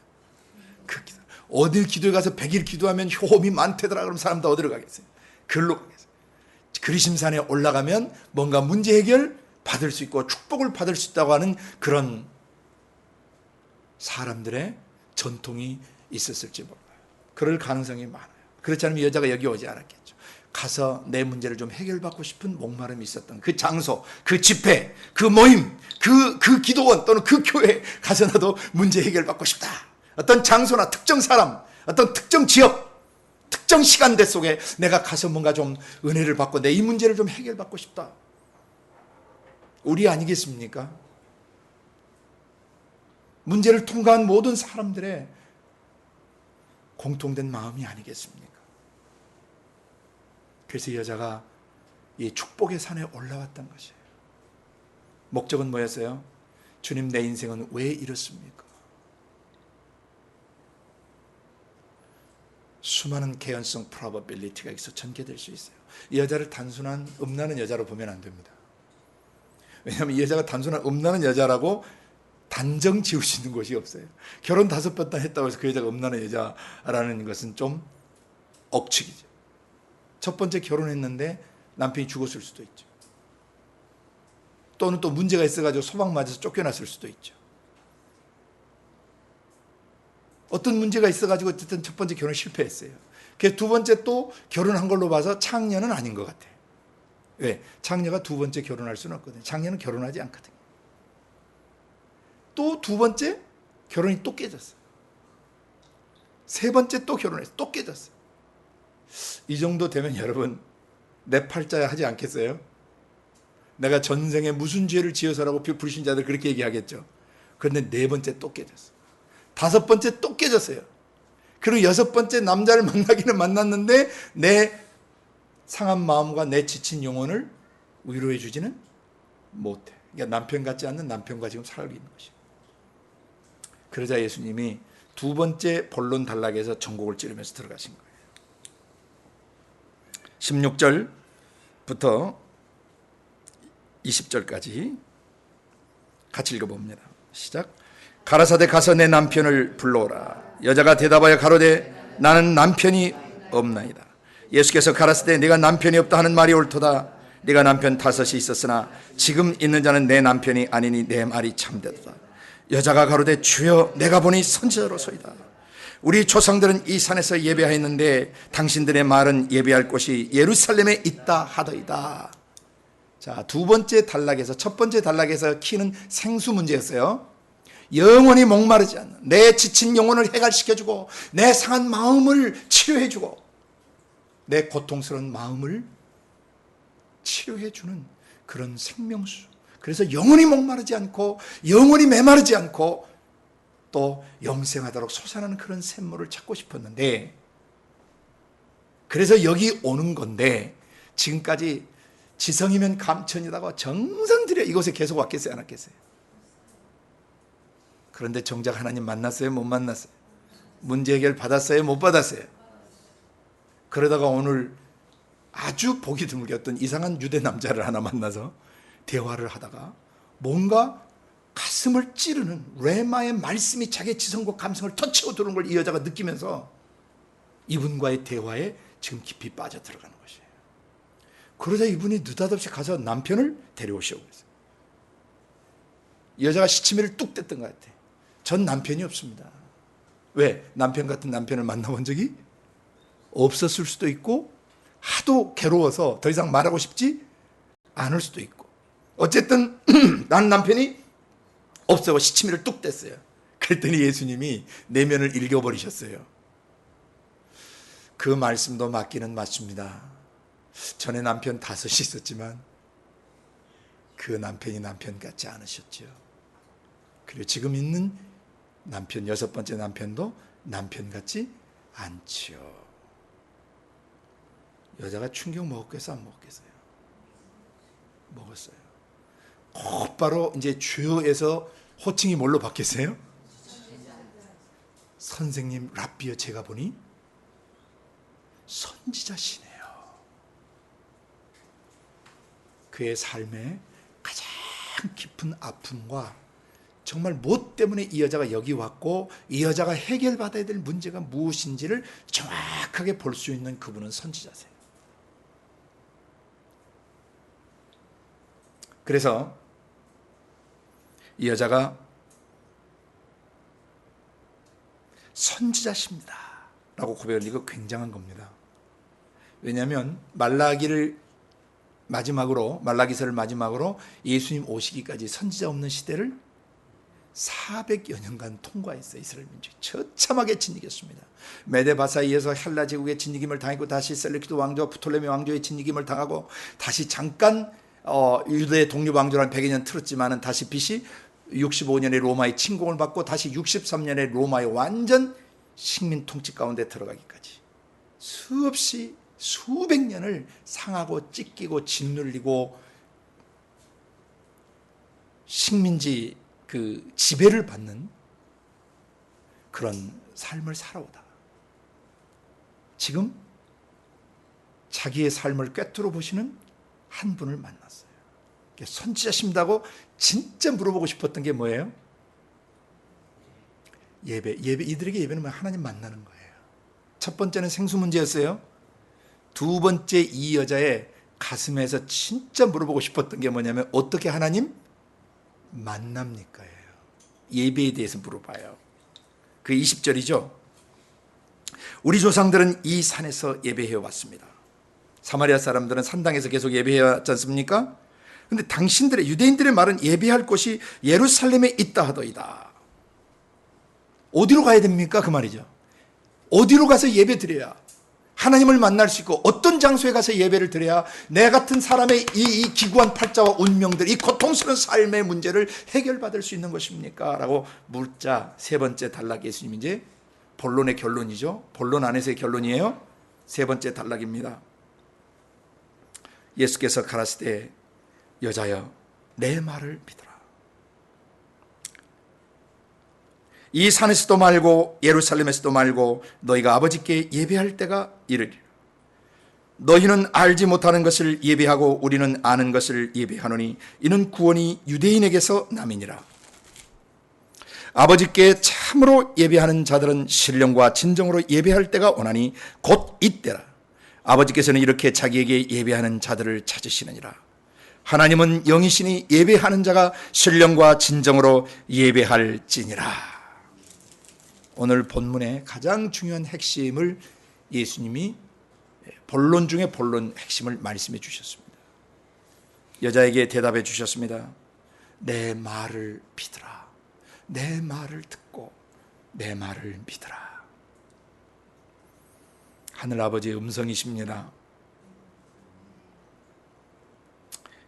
그 기도. 어디 기도에 가서 100일 기도하면 효험이 많대더라. 그럼 사람 다 어디로 가겠어요? 글로 가겠어요. 그리심산에 올라가면 뭔가 문제 해결 받을 수 있고 축복을 받을 수 있다고 하는 그런 사람들의 전통이 있었을지 몰라요. 그럴 가능성이 많아요. 그렇지 않으면 여자가 여기 오지 않았겠죠. 가서 내 문제를 좀 해결받고 싶은 목마름이 있었던 그 장소, 그 집회, 그 모임, 그 기도원 또는 그 교회 가서 나도 문제 해결받고 싶다. 어떤 장소나 특정 사람, 어떤 특정 지역, 특정 시간대 속에 내가 가서 뭔가 좀 은혜를 받고 내 이 문제를 좀 해결받고 싶다. 우리 아니겠습니까? 문제를 통과한 모든 사람들의 공통된 마음이 아니겠습니까? 그래서 이 여자가 이 축복의 산에 올라왔던 것이에요. 목적은 뭐였어요? 주님, 내 인생은 왜 이렇습니까? 수많은 개연성 프로버빌리티가 있어 전개될 수 있어요. 이 여자를 단순한 음란한 여자로 보면 안 됩니다. 왜냐하면 이 여자가 단순한 음란한 여자라고 단정 지을 수 있는 것이 없어요. 결혼 5번 다 했다고 해서 그 여자가 음란한 여자라는 것은 좀 억측이죠. 첫 번째 결혼했는데 남편이 죽었을 수도 있죠. 또는 또 문제가 있어가지고 소방 맞아서 쫓겨났을 수도 있죠. 어떤 문제가 있어가지고 어쨌든 첫 번째 결혼 실패했어요. 그래서 두 번째 또 결혼한 걸로 봐서 창녀는 아닌 것 같아요. 왜? 창녀가 두 번째 결혼할 수는 없거든요. 창녀는 결혼하지 않거든요. 또 두 번째 결혼이 또 깨졌어요. 세 번째 또 결혼해서 또 깨졌어요. 이 정도 되면 여러분 내 팔자야 하지 않겠어요? 내가 전생에 무슨 죄를 지어서라고 불신자들 그렇게 얘기하겠죠. 그런데 네 번째 또 깨졌어요. 5번째 또 깨졌어요. 그리고 6번째 남자를 만나기는 만났는데 내 상한 마음과 내 지친 영혼을 위로해 주지는 못해. 그러니까 남편 같지 않는 남편과 지금 살고 있는 것이에요. 그러자 예수님이 두 번째 본론 단락에서 전곡을 찌르면서 들어가신 거예요. 16절부터 20절까지 같이 읽어봅니다. 시작. 가라사대 가서 내 남편을 불러오라. 여자가 대답하여 가로되 나는 남편이 없나이다. 예수께서 가라사대 네가 남편이 없다 하는 말이 옳도다. 네가 남편 5이 있었으나 지금 있는 자는 내 남편이 아니니 내 말이 참되도다. 여자가 가로되 주여 내가 보니 선지자로소이다. 우리 조상들은 이 산에서 예배하였는데 당신들의 말은 예배할 곳이 예루살렘에 있다 하더이다. 자, 두 번째 단락에서, 첫 번째 단락에서 키는 생수 문제였어요. 영원히 목마르지 않는, 내 지친 영혼을 해갈시켜주고 내 상한 마음을 치료해주고 내 고통스러운 마음을 치료해주는 그런 생명수. 그래서 영원히 목마르지 않고 영원히 메마르지 않고 또 영생하도록 솟아나는 그런 샘물을 찾고 싶었는데, 그래서 여기 오는 건데, 지금까지 지성이면 감천이다고 정성 들여 이곳에 계속 왔겠어요, 안 왔겠어요? 그런데 정작 하나님 만났어요, 못 만났어요? 문제 해결 받았어요, 못 받았어요? 그러다가 오늘 아주 보기 드물게 어떤 이상한 유대 남자를 하나 만나서 대화를 하다가 뭔가 가슴을 찌르는 레마의 말씀이 자기의 지성과 감성을 터치고 들어오는 걸 이 여자가 느끼면서 이분과의 대화에 지금 깊이 빠져 들어가는 것이에요. 그러자 이분이 느닷없이 가서 남편을 데려오시오 그랬어요. 이 여자가 시치미를 뚝 뗐던 것 같아. 전 남편이 없습니다. 왜? 남편 같은 남편을 만나본 적이 없었을 수도 있고, 하도 괴로워서 더 이상 말하고 싶지 않을 수도 있고, 어쨌든 난 남편이 없어고 시치미를 뚝 뗐어요. 그랬더니 예수님이 내면을 읽어버리셨어요. 그 말씀도 맞기는 맞습니다. 전에 남편 5이 있었지만 그 남편이 남편 같지 않으셨죠. 그리고 지금 있는 남편, 6번째 남편도 남편 같지 않죠. 여자가 충격 먹었겠어요, 안 먹었겠어요? 먹었어요. 곧바로 이제 주요에서 호칭이 뭘로 바뀌었어요? 선생님, 랍비여, 제가 보니 선지자시네요. 그의 삶에 가장 깊은 아픔과 정말 무엇 때문에 이 여자가 여기 왔고 이 여자가 해결받아야 될 문제가 무엇인지를 정확하게 볼 수 있는 그분은 선지자세요. 그래서 이 여자가 선지자십니다 라고 고백을, 이거 굉장한 겁니다. 왜냐하면 말라기서를 마지막으로 예수님 오시기까지 선지자 없는 시대를 400여 년간 통과했어요. 이스라엘 민족이 처참하게 진이겼습니다. 메데바사이에서 헬라 제국의 진이김을 당했고, 다시 셀루키드 왕조와 프톨레미 왕조의 진이김을 당하고, 다시 잠깐 유대 독립 왕조란 100여 년 틀었지만은 다시 BC 65년에 로마의 침공을 받고 다시 63년에 로마의 완전 식민 통치 가운데 들어가기까지 수없이 수백 년을 상하고 찢기고 짓눌리고 식민지 그 지배를 받는 그런 삶을 살아오다 지금 자기의 삶을 꿰뚫어 보시는 한 분을 만났어요. 선지자십니다고 진짜 물어보고 싶었던 게 뭐예요? 예배. 이들에게 예배는 하나님 만나는 거예요. 첫 번째는 생수 문제였어요. 두 번째, 이 여자의 가슴에서 진짜 물어보고 싶었던 게 뭐냐면 어떻게 하나님 만납니까예요. 예배에 대해서 물어봐요. 그 20절이죠. 우리 조상들은 이 산에서 예배해 왔습니다. 사마리아 사람들은 산당에서 계속 예배해 왔지 않습니까? 그런데 당신들의, 유대인들의 말은 예배할 곳이 예루살렘에 있다 하더이다. 어디로 가야 됩니까? 그 말이죠. 어디로 가서 예배 드려야 하나님을 만날 수 있고, 어떤 장소에 가서 예배를 드려야 내 같은 사람의 이 기구한 팔자와 운명들, 이 고통스러운 삶의 문제를 해결받을 수 있는 것입니까? 라고 묻자 세 번째 단락, 예수님이 이제 본론의 결론이죠. 본론 안에서의 결론이에요. 세 번째 단락입니다. 예수께서 가라사대 여자여, 내 말을 믿어라. 이 산에서도 말고 예루살렘에서도 말고 너희가 아버지께 예배할 때가 이르리라. 너희는 알지 못하는 것을 예배하고 우리는 아는 것을 예배하노니 이는 구원이 유대인에게서 남이니라. 아버지께 참으로 예배하는 자들은 신령과 진정으로 예배할 때가 오나니 곧 이때라. 아버지께서는 이렇게 자기에게 예배하는 자들을 찾으시느니라. 하나님은 영이시니 예배하는 자가 신령과 진정으로 예배할지니라. 오늘 본문의 가장 중요한 핵심을 예수님이 본론 중에 본론 핵심을 말씀해 주셨습니다. 여자에게 대답해 주셨습니다. 내 말을 믿으라. 내 말을 듣고 내 말을 믿으라. 하늘아버지의 음성이십니다.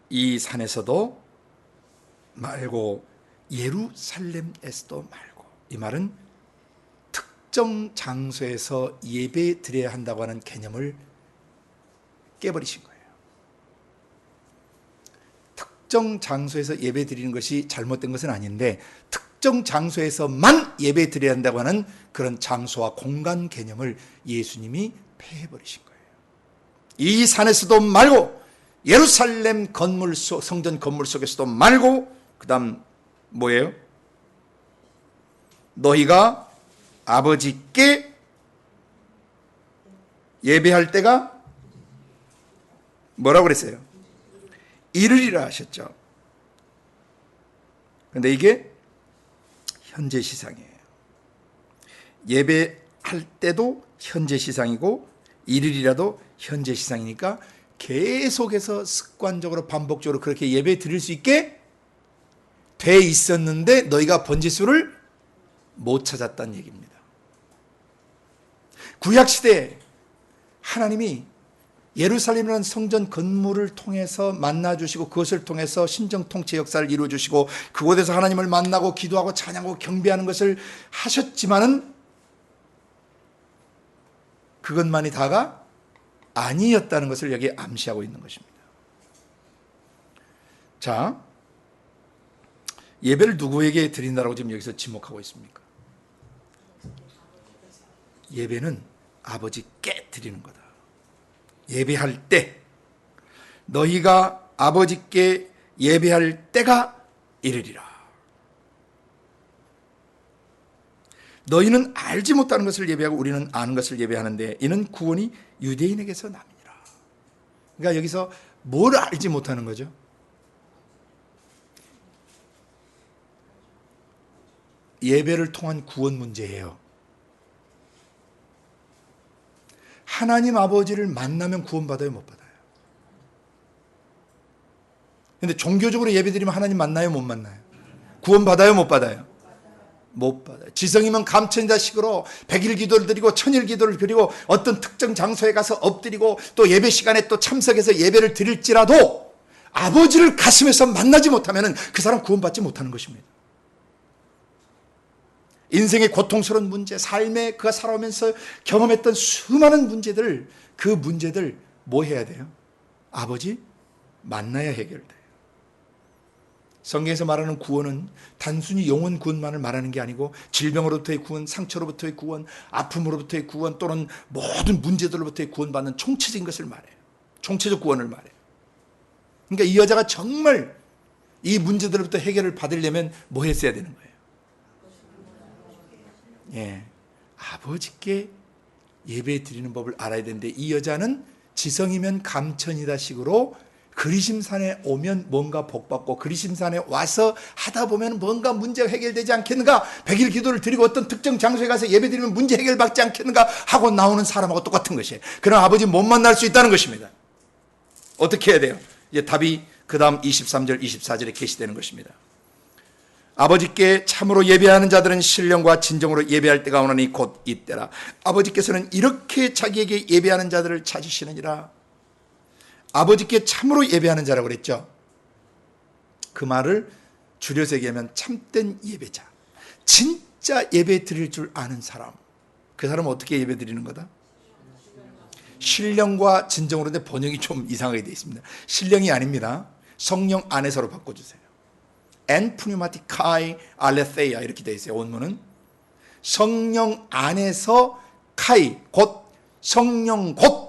이 산에서도 말고 예루살렘에서도 말고, 이 말은 특정 장소에서 예배 드려야 한다고 하는 개념을 깨버리신 거예요. 특정 장소에서 예배 드리는 것이 잘못된 것은 아닌데, 특정 장소에서만 예배 드려야 한다고 하는 그런 장소와 공간 개념을 예수님이 폐해버리신 거예요. 이 산에서도 말고, 예루살렘 건물 속, 성전 건물 속에서도 말고, 그 다음 뭐예요? 너희가 아버지께 예배할 때가 뭐라고 그랬어요? 이르리라 하셨죠. 그런데 이게 현재 시상이에요. 예배할 때도 현재 시상이고 이르리라도 현재 시상이니까 계속해서 습관적으로 반복적으로 그렇게 예배 드릴 수 있게 돼 있었는데 너희가 번지수를 못 찾았다는 얘기입니다. 구약시대에 하나님이 예루살렘이라는 성전 건물을 통해서 만나주시고 그것을 통해서 신정통치 역사를 이루어주시고 그곳에서 하나님을 만나고 기도하고 찬양하고 경배하는 것을 하셨지만은 그것만이 다가 아니었다는 것을 여기에 암시하고 있는 것입니다. 자, 예배를 누구에게 드린다라고 지금 여기서 지목하고 있습니까? 예배는 아버지께 드리는 거다. 예배할 때 너희가 아버지께 예배할 때가 이르리라. 너희는 알지 못하는 것을 예배하고 우리는 아는 것을 예배하는데 이는 구원이 유대인에게서 남이니라. 그러니까 여기서 뭘 알지 못하는 거죠? 예배를 통한 구원 문제예요. 하나님 아버지를 만나면 구원받아요, 못 받아요? 근데 종교적으로 예배드리면 하나님 만나요, 못 만나요? 구원받아요, 못 받아요? 못 받아요. 지성이면 감천이다 식으로 100일 기도를 드리고 1000일 기도를 드리고 어떤 특정 장소에 가서 엎드리고 또 예배 시간에 또 참석해서 예배를 드릴지라도 아버지를 가슴에서 만나지 못하면 그 사람 구원받지 못하는 것입니다. 인생의 고통스러운 문제, 삶에 그가 살아오면서 경험했던 수많은 문제들, 그 문제들 뭐 해야 돼요? 아버지 만나야 해결돼요. 성경에서 말하는 구원은 단순히 영혼 구원만을 말하는 게 아니고 질병으로부터의 구원, 상처로부터의 구원, 아픔으로부터의 구원 또는 모든 문제들로부터의 구원받는 총체적인 것을 말해요. 총체적 구원을 말해요. 그러니까 이 여자가 정말 이 문제들로부터 해결을 받으려면 뭐 했어야 되는 거예요? 예, 아버지께 예배 드리는 법을 알아야 되는데 이 여자는 지성이면 감천이다 식으로 그리심산에 오면 뭔가 복받고 그리심산에 와서 하다 보면 뭔가 문제가 해결되지 않겠는가, 100일 기도를 드리고 어떤 특정 장소에 가서 예배 드리면 문제 해결받지 않겠는가 하고 나오는 사람하고 똑같은 것이에요. 그럼 아버지 못 만날 수 있다는 것입니다. 어떻게 해야 돼요? 이제 답이 그 다음 23절 24절에 게시되는 것입니다. 아버지께 참으로 예배하는 자들은 신령과 진정으로 예배할 때가 오나니 곧 이때라. 아버지께서는 이렇게 자기에게 예배하는 자들을 찾으시느니라. 아버지께 참으로 예배하는 자라고 그랬죠. 그 말을 줄여서 얘기하면 참된 예배자, 진짜 예배 드릴 줄 아는 사람. 그 사람은 어떻게 예배 드리는 거다? 신령과 진정으로. 근데 번역이 좀 이상하게 되어 있습니다. 신령이 아닙니다. 성령 안에서로 바꿔주세요. En pneumaticae aletheia 이렇게 되어 있어요. 원문은 성령 안에서 카이 곧 성령 곧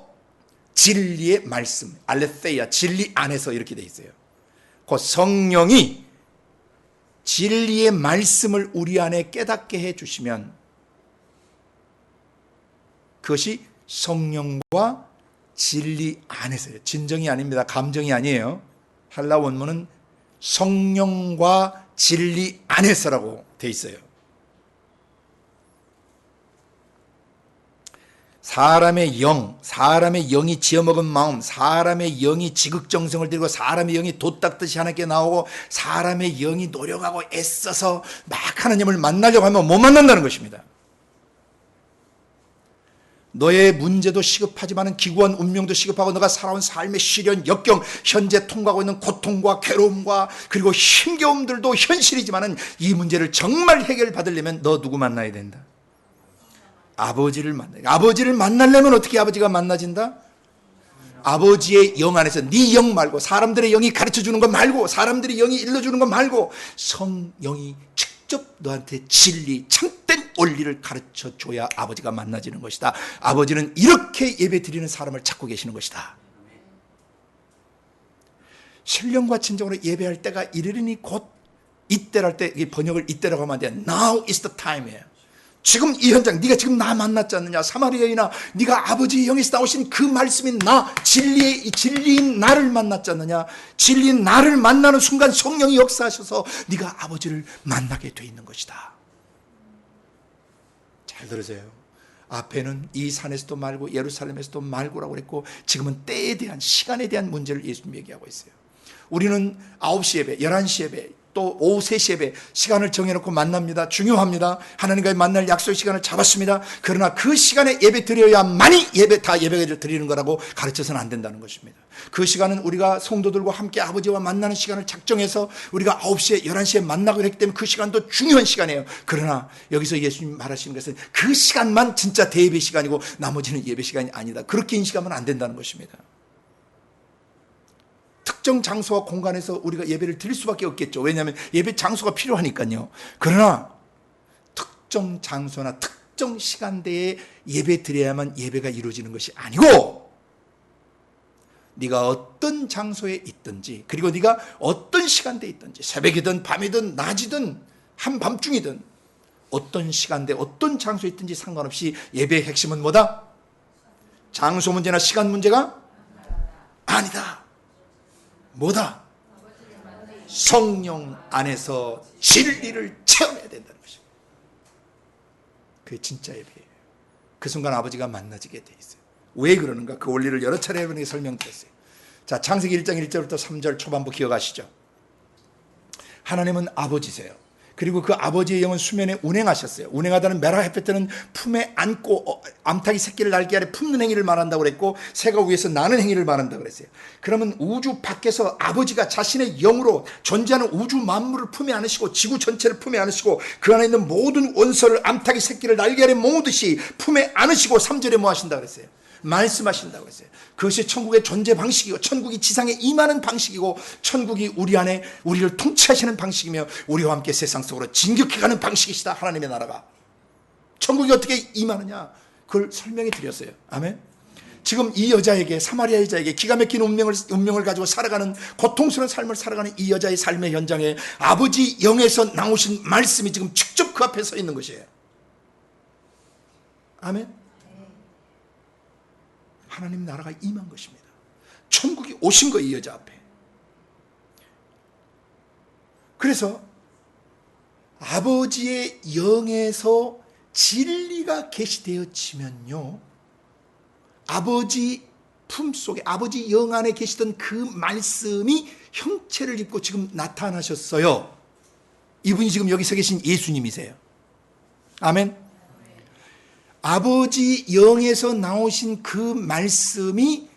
진리의 말씀, 알레theia 진리 안에서 이렇게 되어 있어요. 곧 성령이 진리의 말씀을 우리 안에 깨닫게 해주시면 그것이 성령과 진리 안에서요. 진정이 아닙니다. 감정이 아니에요. 헬라 원문은 성령과 진리 안에서라고 돼 있어요. 사람의 영이 지어먹은 마음, 사람의 영이 지극정성을 들이고 사람의 영이 돛 닦듯이 하나님께 나오고 사람의 영이 노력하고 애써서 막 하나님을 만나려고 하면 못 만난다는 것입니다. 너의 문제도 시급하지만 기구한 운명도 시급하고 너가 살아온 삶의 시련, 역경, 현재 통과하고 있는 고통과 괴로움과 그리고 힘겨움들도 현실이지만 이 문제를 정말 해결받으려면 너 누구 만나야 된다? 아버지를 만나야 돼. 아버지를 만나려면 어떻게 아버지가 만나진다? 아버지의 영 안에서 네 영 말고 사람들의 영이 가르쳐주는 것 말고 사람들의 영이 일러주는 것 말고 성령이 직접 너한테 진리, 참된 원리를 가르쳐줘야 아버지가 만나지는 것이다. 아버지는 이렇게 예배 드리는 사람을 찾고 계시는 것이다. 신령과 진정으로 예배할 때가 이르리니 곧 이때랄 때 번역을 이때라고 하면 안 돼. Now is the time이에요. 지금 이 현장, 네가 지금 나 만났지 않느냐? 사마리아인아, 네가 아버지의 영에서 나오신 그 말씀인 나, 진리인 나를 만났지 않느냐? 진리인 나를 만나는 순간 성령이 역사하셔서 네가 아버지를 만나게 돼 있는 것이다. 잘 들으세요. 앞에는 이 산에서도 말고 예루살렘에서도 말고라고 그랬고 지금은 때에 대한, 시간에 대한 문제를 예수님 얘기하고 있어요. 우리는 9시 예배, 11시 예배, 또 오후 3시 예배 시간을 정해놓고 만납니다. 중요합니다. 하나님과의 만날 약속 시간을 잡았습니다. 그러나 그 시간에 예배 드려야만이 예배를 드리는 거라고 가르쳐서는 안 된다는 것입니다. 그 시간은 우리가 성도들과 함께 아버지와 만나는 시간을 작정해서 우리가 9시에 11시에 만나고 했기 때문에 그 시간도 중요한 시간이에요. 그러나 여기서 예수님 말하시는 것은 그 시간만 진짜 대예배 시간이고 나머지는 예배 시간이 아니다. 그렇게 인식하면 안 된다는 것입니다. 특정 장소와 공간에서 우리가 예배를 드릴 수밖에 없겠죠. 왜냐하면 예배 장소가 필요하니까요. 그러나 특정 장소나 특정 시간대에 예배 드려야만 예배가 이루어지는 것이 아니고 네가 어떤 장소에 있든지 그리고 네가 어떤 시간대에 있든지 새벽이든 밤이든 낮이든 한밤중이든 어떤 시간대 어떤 장소에 있든지 상관없이 예배의 핵심은 뭐다? 장소 문제나 시간 문제가 아니다. 뭐다? 성령 안에서 진리를 체험해야 된다는 것입니다. 그게 진짜 예배예요. 그 순간 아버지가 만나지게 돼 있어요. 왜 그러는가? 그 원리를 여러 차례 여러분에게 설명드렸어요. 자, 창세기 1장 1절부터 3절 초반부 기억하시죠? 하나님은 아버지세요. 그리고 그 아버지의 영은 수면에 운행하셨어요. 운행하다는 메라 헤페트는 품에 안고 암탉이 새끼를 날개 아래 품는 행위를 말한다고 그랬고 새가 위에서 나는 행위를 말한다고 그랬어요. 그러면 우주 밖에서 아버지가 자신의 영으로 존재하는 우주 만물을 품에 안으시고 지구 전체를 품에 안으시고 그 안에 있는 모든 원소를 암탉이 새끼를 날개 아래 모으듯이 품에 안으시고 3절에 뭐 하신다고 그랬어요? 말씀하신다고 했어요. 그것이 천국의 존재 방식이고 천국이 지상에 임하는 방식이고 천국이 우리 안에 우리를 통치하시는 방식이며 우리와 함께 세상 속으로 진격해가는 방식이시다. 하나님의 나라가 천국이 어떻게 임하느냐 그걸 설명해 드렸어요. 아멘. 지금 이 여자에게 사마리아 여자에게 기가 막힌 운명을 가지고 살아가는 고통스러운 삶을 살아가는 이 여자의 삶의 현장에 아버지 영에서 나오신 말씀이 지금 직접 그 앞에 서 있는 것이에요. 아멘. 하나님 나라가 임한 것입니다. 천국이 오신 거예요. 이 여자 앞에. 그래서 아버지의 영에서 진리가 계시되어지면요 아버지 품속에 아버지 영 안에 계시던 그 말씀이 형체를 입고 지금 나타나셨어요. 이분이 지금 여기 서 계신 예수님이세요. 아멘. 아버지 영에서 나오신 그 말씀이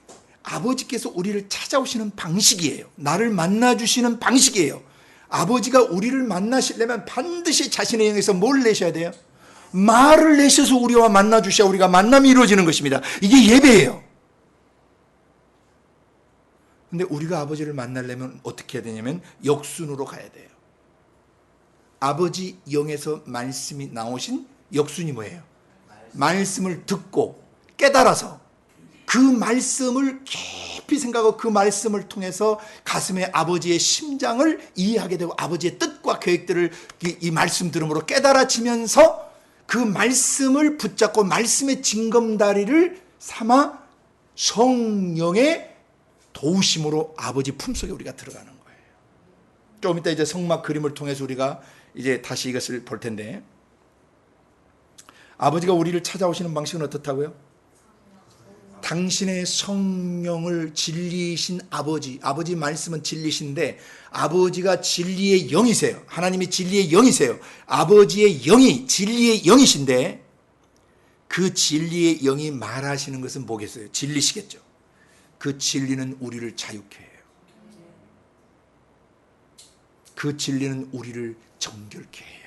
아버지께서 우리를 찾아오시는 방식이에요. 나를 만나주시는 방식이에요. 아버지가 우리를 만나시려면 반드시 자신의 영에서 뭘 내셔야 돼요? 말을 내셔서 우리와 만나주셔야 우리가 만남이 이루어지는 것입니다. 이게 예배예요. 근데 우리가 아버지를 만나려면 어떻게 해야 되냐면 역순으로 가야 돼요. 아버지 영에서 말씀이 나오신 역순이 뭐예요? 말씀을 듣고 깨달아서 그 말씀을 깊이 생각하고 그 말씀을 통해서 가슴에 아버지의 심장을 이해하게 되고 아버지의 뜻과 계획들을 이 말씀 들음으로 깨달아지면서 그 말씀을 붙잡고 말씀의 징검다리를 삼아 성령의 도우심으로 아버지 품속에 우리가 들어가는 거예요. 좀 이따 이제 성막 그림을 통해서 우리가 이제 다시 이것을 볼 텐데 아버지가 우리를 찾아오시는 방식은 어떻다고요? 당신의 성령을 진리이신 아버지 말씀은 진리신데 아버지가 진리의 영이세요. 하나님이 진리의 영이세요. 아버지의 영이 진리의 영이신데 그 진리의 영이 말하시는 것은 뭐겠어요? 진리시겠죠. 그 진리는 우리를 자유케 해요. 그 진리는 우리를 정결케 해요.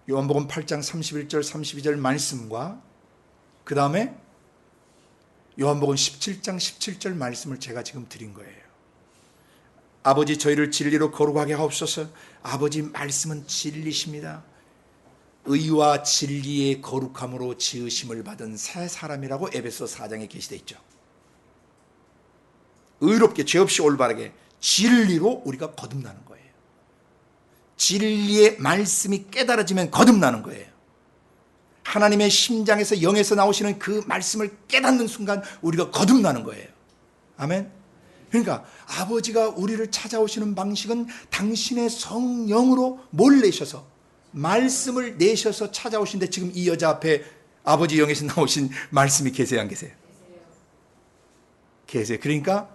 요한복음 8장 31절 32절 말씀과 그 다음에 요한복음 17장 17절 말씀을 제가 지금 드린 거예요. 아버지 저희를 진리로 거룩하게 하옵소서. 아버지 말씀은 진리십니다. 의와 진리의 거룩함으로 지으심을 받은 새 사람이라고 에베소 4장에 게시되어 있죠. 의롭게 죄 없이 올바르게 진리로 우리가 거듭나는 거예요. 진리의 말씀이 깨달아지면 거듭나는 거예요. 하나님의 심장에서 영에서 나오시는 그 말씀을 깨닫는 순간 우리가 거듭나는 거예요. 아멘. 그러니까 아버지가 우리를 찾아오시는 방식은 당신의 성령으로 뭘 내셔서 말씀을 내셔서 찾아오신데 지금 이 여자 앞에 아버지 영에서 나오신 말씀이 계세요, 안 계세요? 계세요. 그러니까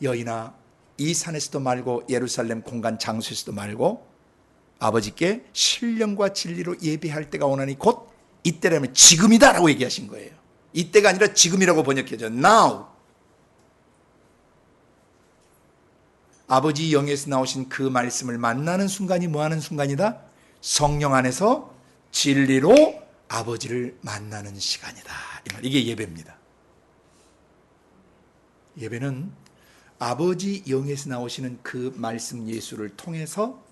여인아 이 산에서도 말고 예루살렘 공간 장소에서도 말고 아버지께 신령과 진리로 예배할 때가 오나니 곧 이때라면 지금이다 라고 얘기하신 거예요. 이때가 아니라 지금이라고 번역해져. Now. 아버지 영에서 나오신 그 말씀을 만나는 순간이 뭐하는 순간이다? 성령 안에서 진리로 아버지를 만나는 시간이다. 이게 예배입니다. 예배는 아버지 영에서 나오시는 그 말씀 예수를 통해서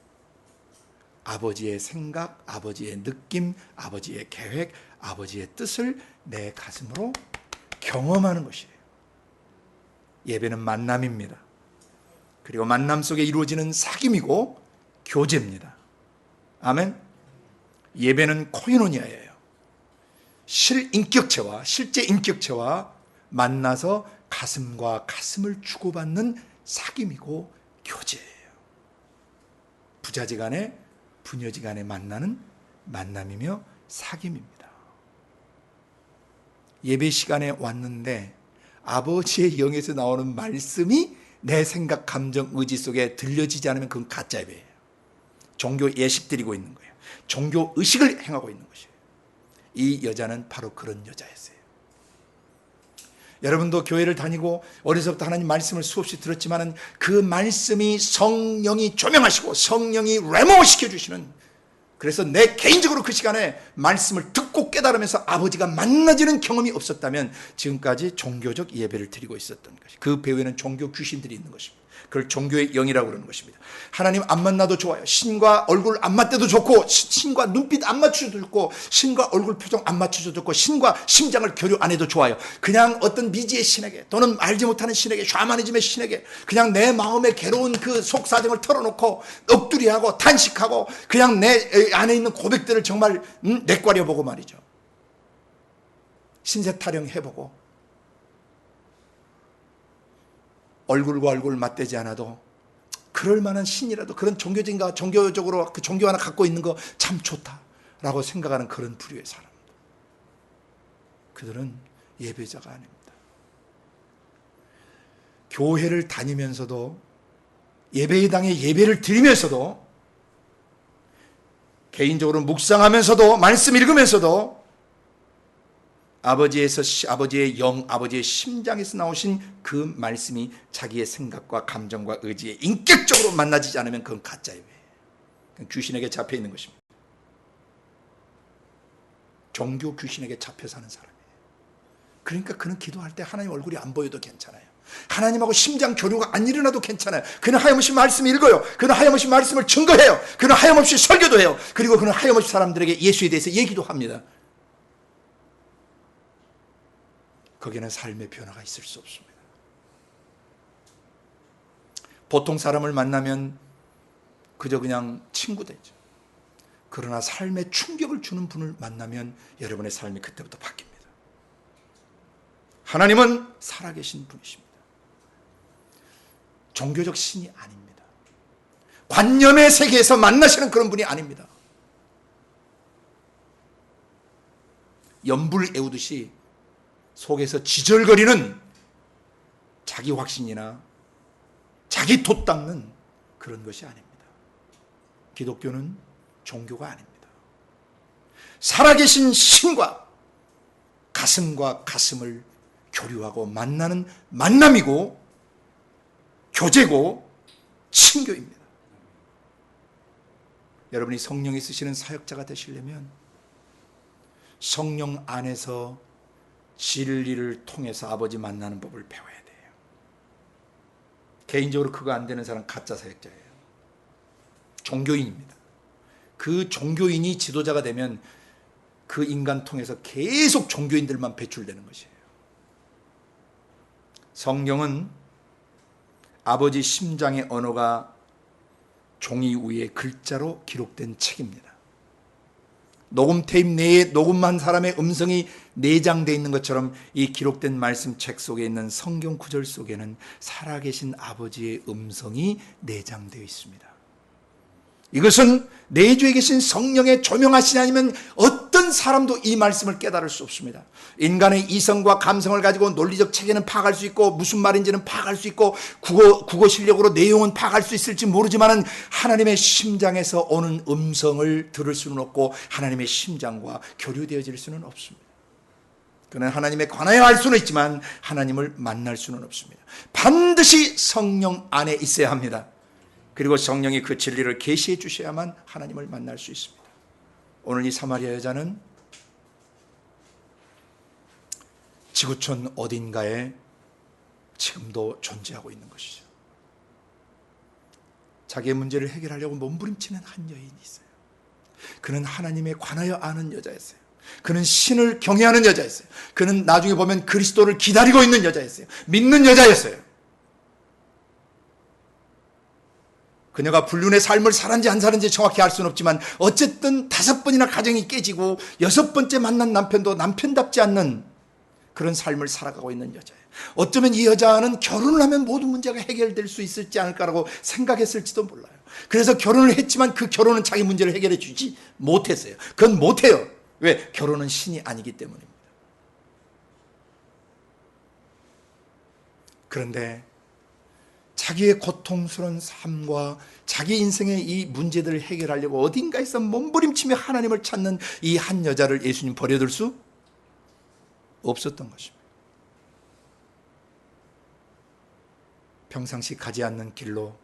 아버지의 생각, 아버지의 느낌, 아버지의 계획, 아버지의 뜻을 내 가슴으로 경험하는 것이에요. 예배는 만남입니다. 그리고 만남 속에 이루어지는 사귐이고 교제입니다. 아멘. 예배는 코이노니아예요. 실인격체와 실제 인격체와 만나서 가슴과 가슴을 주고받는 사귐이고 교제예요. 부자지간에 부녀지간에 만나는 만남이며 사귐입니다. 예배 시간에 왔는데 아버지의 영에서 나오는 말씀이 내 생각, 감정, 의지 속에 들려지지 않으면 그건 가짜 예배예요. 종교 예식 드리고 있는 거예요. 종교 의식을 행하고 있는 것이에요. 이 여자는 바로 그런 여자였어요. 여러분도 교회를 다니고 어려서부터 하나님 말씀을 수없이 들었지만 그 말씀이 성령이 조명하시고 성령이 레모시켜 주시는, 그래서 내 개인적으로 그 시간에 말씀을 듣고 깨달으면서 아버지가 만나지는 경험이 없었다면 지금까지 종교적 예배를 드리고 있었던 것이, 그 배후에는 종교 귀신들이 있는 것입니다. 그걸 종교의 영이라고 그러는 것입니다. 하나님 안 만나도 좋아요. 신과 얼굴 안 맞대도 좋고, 신과 눈빛 안 맞춰도 좋고, 신과 얼굴 표정 안 맞춰도 좋고, 신과 심장을 교류 안 해도 좋아요. 그냥 어떤 미지의 신에게 또는 알지 못하는 신에게, 샤머니즘의 신에게 그냥 내 마음의 괴로운 그 속사정을 털어놓고 넋두리하고 탄식하고 그냥 내 안에 있는 고백들을 정말 내과려보고 말이죠. 신세 타령해보고 얼굴과 얼굴 맞대지 않아도 그럴 만한 신이라도, 그런 종교진과 종교적으로 그 종교 하나 갖고 있는 거 참 좋다라고 생각하는 그런 부류의 사람들, 그들은 예배자가 아닙니다. 교회를 다니면서도 예배의 당에 예배를 드리면서도 개인적으로 묵상하면서도 말씀 읽으면서도 아버지의 영, 아버지의 심장에서 나오신 그 말씀이 자기의 생각과 감정과 의지에 인격적으로 만나지지 않으면 그건 가짜 예배예요. 그건 귀신에게 잡혀 있는 것입니다. 종교 귀신에게 잡혀 사는 사람이에요. 그러니까 그는 기도할 때 하나님 얼굴이 안 보여도 괜찮아요. 하나님하고 심장 교류가 안 일어나도 괜찮아요. 그는 하염없이 말씀을 읽어요. 그는 하염없이 말씀을 증거해요. 그는 하염없이 설교도 해요. 그리고 그는 하염없이 사람들에게 예수에 대해서 얘기도 합니다. 거기에는 삶의 변화가 있을 수 없습니다. 보통 사람을 만나면 그저 그냥 친구 되죠. 그러나 삶에 충격을 주는 분을 만나면 여러분의 삶이 그때부터 바뀝니다. 하나님은 살아계신 분이십니다. 종교적 신이 아닙니다. 관념의 세계에서 만나시는 그런 분이 아닙니다. 연불 애우듯이 속에서 지절거리는 자기 확신이나 자기 돛 닦는 그런 것이 아닙니다. 기독교는 종교가 아닙니다. 살아계신 신과 가슴과 가슴을 교류하고 만나는 만남이고 교제고 친교입니다. 여러분이 성령이 쓰시는 사역자가 되시려면 성령 안에서 진리를 통해서 아버지 만나는 법을 배워야 돼요. 개인적으로 그거 안 되는 사람 가짜 사역자예요. 종교인입니다. 그 종교인이 지도자가 되면 그 인간 통해서 계속 종교인들만 배출되는 것이에요. 성경은 아버지 심장의 언어가 종이 위에 글자로 기록된 책입니다. 녹음 테이프 내에 녹음한 사람의 음성이 내장되어 있는 것처럼 이 기록된 말씀책 속에 있는 성경 구절 속에는 살아계신 아버지의 음성이 내장되어 있습니다. 이것은 내주에 계신 성령의 조명하시지 않으면 어떤 사람도 이 말씀을 깨달을 수 없습니다. 인간의 이성과 감성을 가지고 논리적 체계는 파악할 수 있고 무슨 말인지는 파악할 수 있고 국어 실력으로 내용은 파악할 수 있을지 모르지만 하나님의 심장에서 오는 음성을 들을 수는 없고 하나님의 심장과 교류되어질 수는 없습니다. 그는 하나님에 관하여 알 수는 있지만 하나님을 만날 수는 없습니다. 반드시 성령 안에 있어야 합니다. 그리고 성령이 그 진리를 계시해 주셔야만 하나님을 만날 수 있습니다. 오늘 이 사마리아 여자는 지구촌 어딘가에 지금도 존재하고 있는 것이죠. 자기의 문제를 해결하려고 몸부림치는 한 여인이 있어요. 그는 하나님에 관하여 아는 여자였어요. 그는 신을 경외하는 여자였어요. 그는 나중에 보면 그리스도를 기다리고 있는 여자였어요. 믿는 여자였어요. 그녀가 불륜의 삶을 살았는지 안 살았는지 정확히 알 수는 없지만 어쨌든 5번이나 가정이 깨지고 6번째 만난 남편도 남편답지 않는 그런 삶을 살아가고 있는 여자예요. 어쩌면 이 여자는 결혼을 하면 모든 문제가 해결될 수 있을지 않을까라고 생각했을지도 몰라요. 그래서 결혼을 했지만 그 결혼은 자기 문제를 해결해 주지 못했어요. 그건 못해요. 왜? 결혼은 신이 아니기 때문입니다. 그런데 자기의 고통스러운 삶과 자기 인생의 이 문제들을 해결하려고 어딘가에서 몸부림치며 하나님을 찾는 이 한 여자를 예수님 버려둘 수 없었던 것입니다. 평상시 가지 않는 길로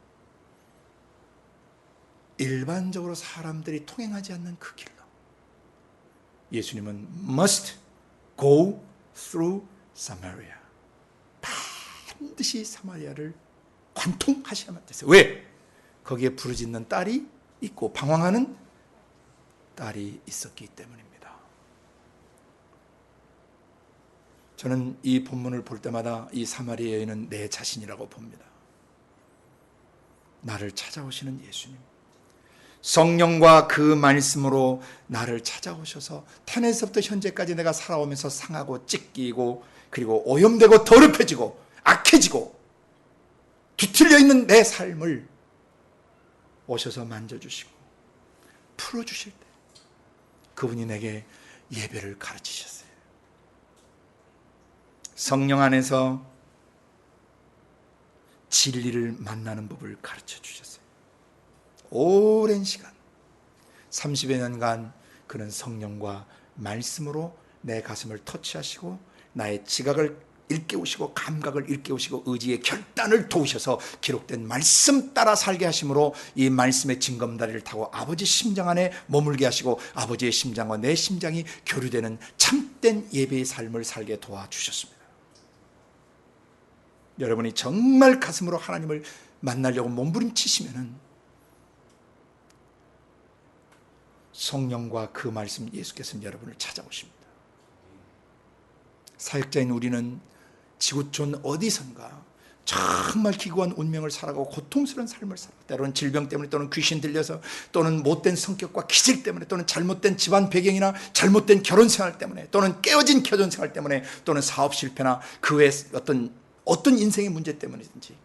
일반적으로 사람들이 통행하지 않는 그 길로 예수님은 must go through Samaria. 반드시 사마리아를 관통하셔야만 됐어요. 왜? 거기에 부르짖는 딸이 있고 방황하는 딸이 있었기 때문입니다. 저는 이 본문을 볼 때마다 이 사마리아 여인은 내 자신이라고 봅니다. 나를 찾아오시는 예수님. 성령과 그 말씀으로 나를 찾아오셔서 태어나서부터 현재까지 내가 살아오면서 상하고 찢기고 그리고 오염되고 더럽혀지고 악해지고 뒤틀려 있는 내 삶을 오셔서 만져주시고 풀어주실 때 그분이 내게 예배를 가르치셨어요. 성령 안에서 진리를 만나는 법을 가르쳐 주셨어요. 오랜 시간 30여 년간 그는 성령과 말씀으로 내 가슴을 터치하시고 나의 지각을 일깨우시고 감각을 일깨우시고 의지의 결단을 도우셔서 기록된 말씀 따라 살게 하심으로 이 말씀의 징검다리를 타고 아버지 심장 안에 머물게 하시고 아버지의 심장과 내 심장이 교류되는 참된 예배의 삶을 살게 도와주셨습니다. 여러분이 정말 가슴으로 하나님을 만나려고 몸부림치시면은 성령과 그 말씀 예수께서는 여러분을 찾아오십니다. 사역자인 우리는 지구촌 어디선가 정말 기구한 운명을 살아가고 고통스러운 삶을 살아가고 때로는 질병 때문에 또는 귀신 들려서 또는 못된 성격과 기질 때문에 또는 잘못된 집안 배경이나 잘못된 결혼 생활 때문에 또는 깨어진 결혼 생활 때문에 또는 사업 실패나 그 외 어떤 인생의 문제 때문이든지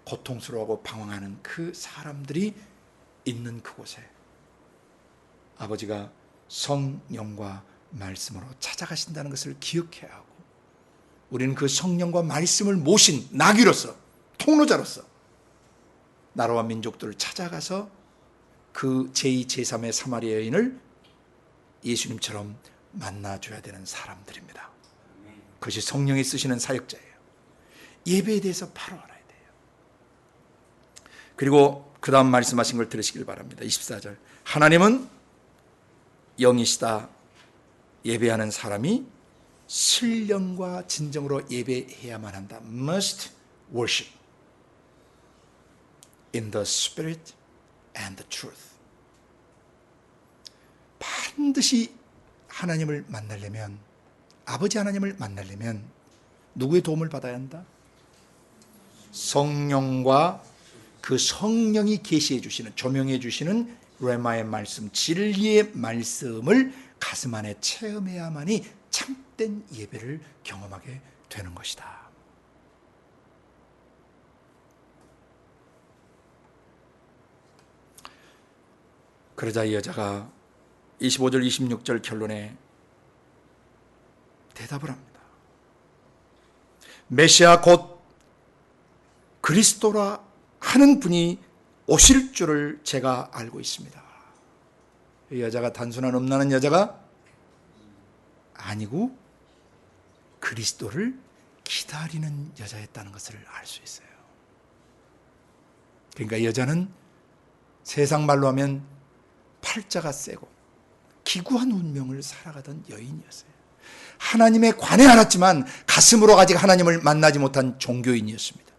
고통스러워하고 방황하는 그 사람들이 있는 그곳에 아버지가 성령과 말씀으로 찾아가신다는 것을 기억해야 하고, 우리는 그 성령과 말씀을 모신 나귀로서, 통로자로서 나라와 민족들을 찾아가서 그 제2, 제3의 사마리아 여인을 예수님처럼 만나줘야 되는 사람들입니다. 그것이 성령이 쓰시는 사역자예요. 예배에 대해서 바로 알아야 돼요. 그리고 그 다음 말씀하신 걸 들으시길 바랍니다. 24절. 하나님은 영이시다. 예배하는 사람이 신령과 진정으로 예배해야만 한다. Must worship in the spirit and the truth. 반드시 하나님을 만나려면, 아버지 하나님을 만나려면 누구의 도움을 받아야 한다? 성령과 그 성령이 계시해 주시는, 조명해 주시는 레마의 말씀, 진리의 말씀을 가슴 안에 체험해야만이 참된 예배를 경험하게 되는 것이다. 그러자 이 여자가 25절 26절 결론에 대답을 합니다. 메시아 곧 그리스도라 하는 분이 오실 줄을 제가 알고 있습니다. 이 여자가 단순한 음란한 여자가 아니고 그리스도를 기다리는 여자였다는 것을 알 수 있어요. 그러니까 이 여자는 세상 말로 하면 팔자가 세고 기구한 운명을 살아가던 여인이었어요. 하나님에 관해 알았지만 가슴으로 아직 하나님을 만나지 못한 종교인이었습니다.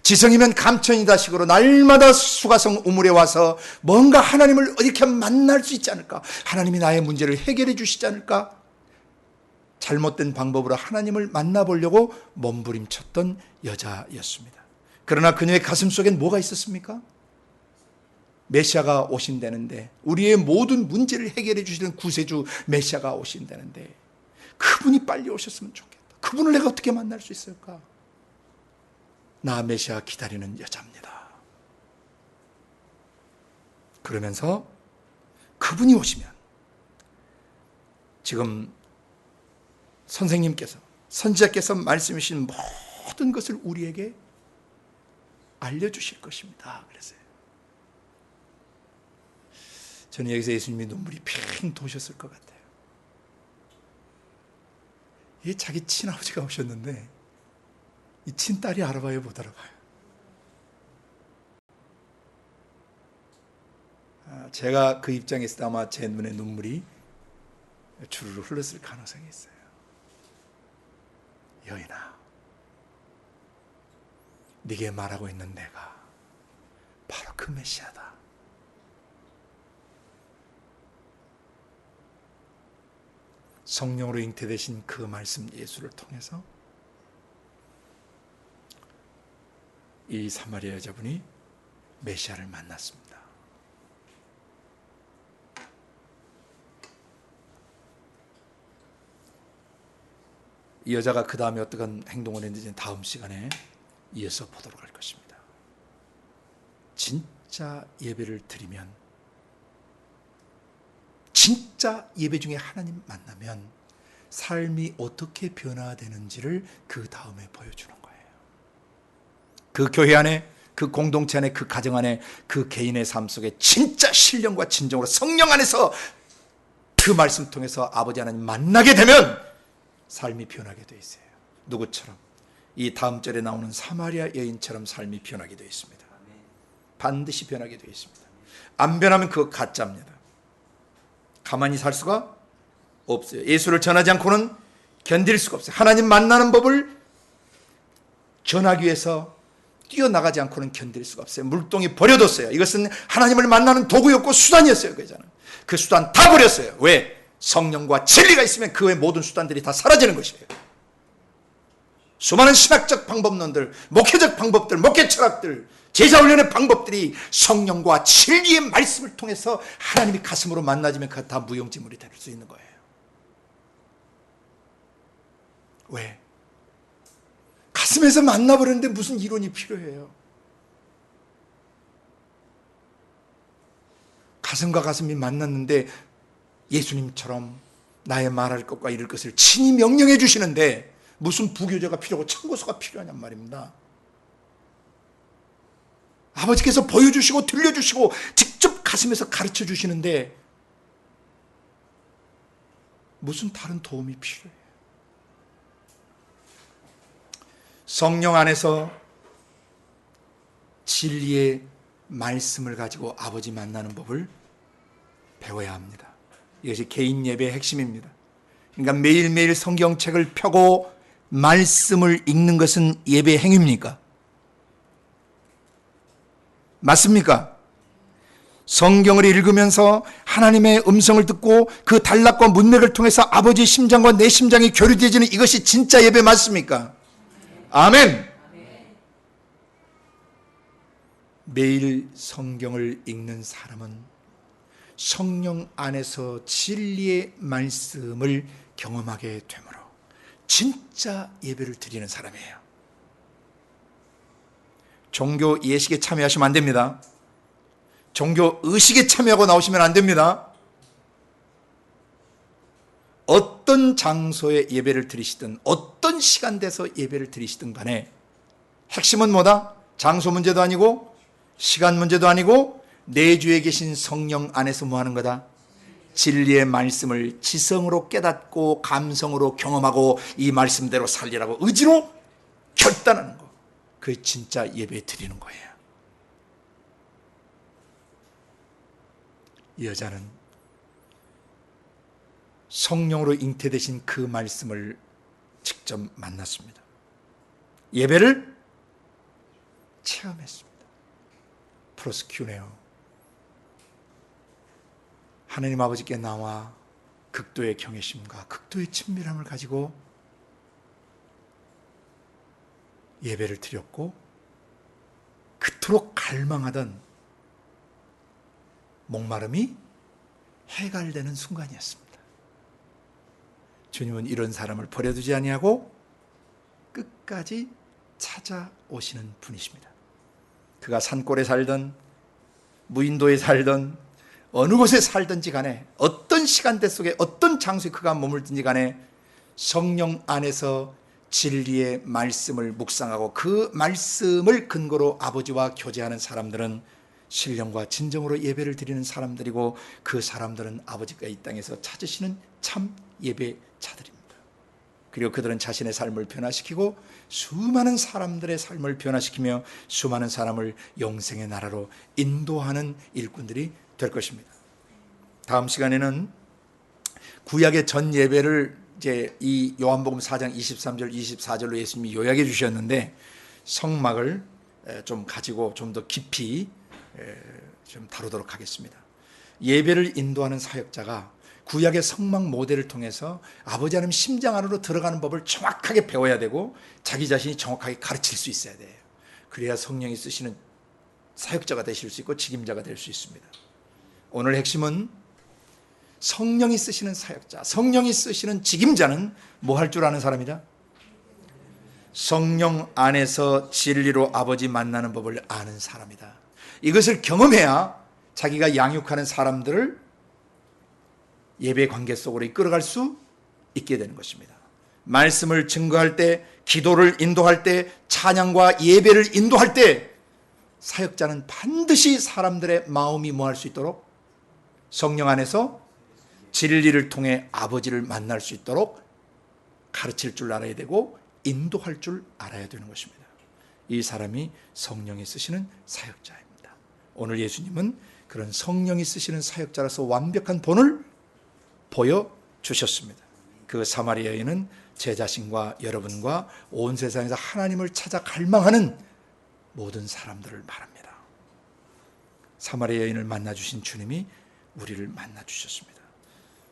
지성이면 감천이다 식으로 날마다 수가성 우물에 와서 뭔가 하나님을 어떻게 만날 수 있지 않을까, 하나님이 나의 문제를 해결해 주시지 않을까, 잘못된 방법으로 하나님을 만나보려고 몸부림쳤던 여자였습니다. 그러나 그녀의 가슴 속엔 뭐가 있었습니까? 메시아가 오신다는데, 우리의 모든 문제를 해결해 주시는 구세주 메시아가 오신다는데 그분이 빨리 오셨으면 좋겠다. 그분을 내가 어떻게 만날 수 있을까? 나 메시아 기다리는 여자입니다. 그러면서 그분이 오시면 지금 선생님께서, 선지자께서 말씀해 주신 모든 것을 우리에게 알려주실 것입니다. 그랬어요. 저는 여기서 예수님이 눈물이 핑 도셨을 것 같아요. 이 자기 친아버지가 오셨는데 이 친딸이 알아봐요, 못 알아봐요? 제가 그 입장에 있을 때 아마 제 눈에 눈물이 주르르 흘렀을 가능성이 있어요. 여인아, 네게 말하고 있는 내가 바로 그 메시아다. 성령으로 잉태되신 그 말씀 예수를 통해서 이 사마리아 여자분이 메시아를 만났습니다. 이 여자가 그 다음에 어떤 행동을 했는지 다음 시간에 이어서 보도록 할 것입니다. 진짜 예배를 드리면, 진짜 예배 중에 하나님 만나면 삶이 어떻게 변화되는지를 그 다음에 보여주는 거예요. 그 교회 안에, 그 공동체 안에, 그 가정 안에, 그 개인의 삶 속에 진짜 신령과 진정으로 성령 안에서 그 말씀 통해서 아버지 하나님 만나게 되면 삶이 변하게 되어 있어요. 누구처럼? 이 다음 절에 나오는 사마리아 여인처럼 삶이 변하게 되어 있습니다. 반드시 변하게 되어 있습니다. 안 변하면 그거 가짜입니다. 가만히 살 수가 없어요. 예수를 전하지 않고는 견딜 수가 없어요. 하나님 만나는 법을 전하기 위해서 뛰어나가지 않고는 견딜 수가 없어요. 물동이 버려뒀어요. 이것은 하나님을 만나는 도구였고 수단이었어요. 그 수단 다 버렸어요. 왜? 성령과 진리가 있으면 그 외 모든 수단들이 다 사라지는 것이에요. 수많은 신학적 방법론들, 목회적 방법들, 목회 철학들, 제자훈련의 방법들이 성령과 진리의 말씀을 통해서 하나님이 가슴으로 만나지면 그가 다 무용지물이 될 수 있는 거예요. 왜? 가슴에서 만나버렸는데 무슨 이론이 필요해요? 가슴과 가슴이 만났는데 예수님처럼 나의 말할 것과 이룰 것을 친히 명령해 주시는데 무슨 부교재가 필요하고 참고서가 필요하냔 말입니다. 아버지께서 보여주시고 들려주시고 직접 가슴에서 가르쳐 주시는데 무슨 다른 도움이 필요해요? 성령 안에서 진리의 말씀을 가지고 아버지 만나는 법을 배워야 합니다. 이것이 개인 예배의 핵심입니다. 그러니까 매일매일 성경책을 펴고 말씀을 읽는 것은 예배의 행위입니까? 맞습니까? 성경을 읽으면서 하나님의 음성을 듣고 그 단락과 문맥을 통해서 아버지의 심장과 내 심장이 교류되어지는 이것이 진짜 예배 맞습니까? 아멘! 매일 성경을 읽는 사람은 성령 안에서 진리의 말씀을 경험하게 되므로 진짜 예배를 드리는 사람이에요. 종교 예식에 참여하시면 안 됩니다. 종교 의식에 참여하고 나오시면 안 됩니다. 어떤 장소에 예배를 드리시든 어떤 시간대에서 예배를 드리시든 간에 핵심은 뭐다? 장소 문제도 아니고 시간 문제도 아니고 내 주에 계신 성령 안에서 뭐 하는 거다? 진리의 말씀을 지성으로 깨닫고 감성으로 경험하고 이 말씀대로 살리라고 의지로 결단하는 거. 그게 진짜 예배 드리는 거예요. 이 여자는 성령으로 잉태되신 그 말씀을 직접 만났습니다. 예배를 체험했습니다. 프로스큐네요. 하나님 아버지께 나와 극도의 경외심과 극도의 친밀함을 가지고 예배를 드렸고 그토록 갈망하던 목마름이 해갈되는 순간이었습니다. 주님은 이런 사람을 버려두지 아니하고 끝까지 찾아오시는 분이십니다. 그가 산골에 살든 무인도에 살든 어느 곳에 살든지 간에 어떤 시간대 속에 어떤 장소에 그가 머물든지 간에 성령 안에서 진리의 말씀을 묵상하고 그 말씀을 근거로 아버지와 교제하는 사람들은 신령과 진정으로 예배를 드리는 사람들이고 그 사람들은 아버지가 이 땅에서 찾으시는 참 예배자들입니다. 그리고 그들은 자신의 삶을 변화시키고 수많은 사람들의 삶을 변화시키며 수많은 사람을 영생의 나라로 인도하는 일꾼들이 될 것입니다. 다음 시간에는 구약의 전 예배를 이제 이 요한복음 4장 23절 24절로 예수님이 요약해 주셨는데 성막을 좀 가지고 좀 더 깊이 좀 다루도록 하겠습니다. 예배를 인도하는 사역자가 구약의 성막 모델을 통해서 아버지 하나님 심장 안으로 들어가는 법을 정확하게 배워야 되고 자기 자신이 정확하게 가르칠 수 있어야 돼요. 그래야 성령이 쓰시는 사역자가 되실 수 있고 직임자가 될 수 있습니다. 오늘 핵심은 성령이 쓰시는 사역자, 성령이 쓰시는 직임자는 뭐 할 줄 아는 사람이다? 성령 안에서 진리로 아버지 만나는 법을 아는 사람이다. 이것을 경험해야 자기가 양육하는 사람들을 예배 관계 속으로 이끌어갈 수 있게 되는 것입니다. 말씀을 증거할 때, 기도를 인도할 때, 찬양과 예배를 인도할 때 사역자는 반드시 사람들의 마음이 뭐 할 수 있도록 성령 안에서 진리를 통해 아버지를 만날 수 있도록 가르칠 줄 알아야 되고 인도할 줄 알아야 되는 것입니다. 이 사람이 성령이 쓰시는 사역자입니다. 오늘 예수님은 그런 성령이 쓰시는 사역자라서 완벽한 본을 보여주셨습니다. 그 사마리아 여인은 제 자신과 여러분과 온 세상에서 하나님을 찾아 갈망하는 모든 사람들을 말합니다. 사마리아 여인을 만나주신 주님이 우리를 만나주셨습니다.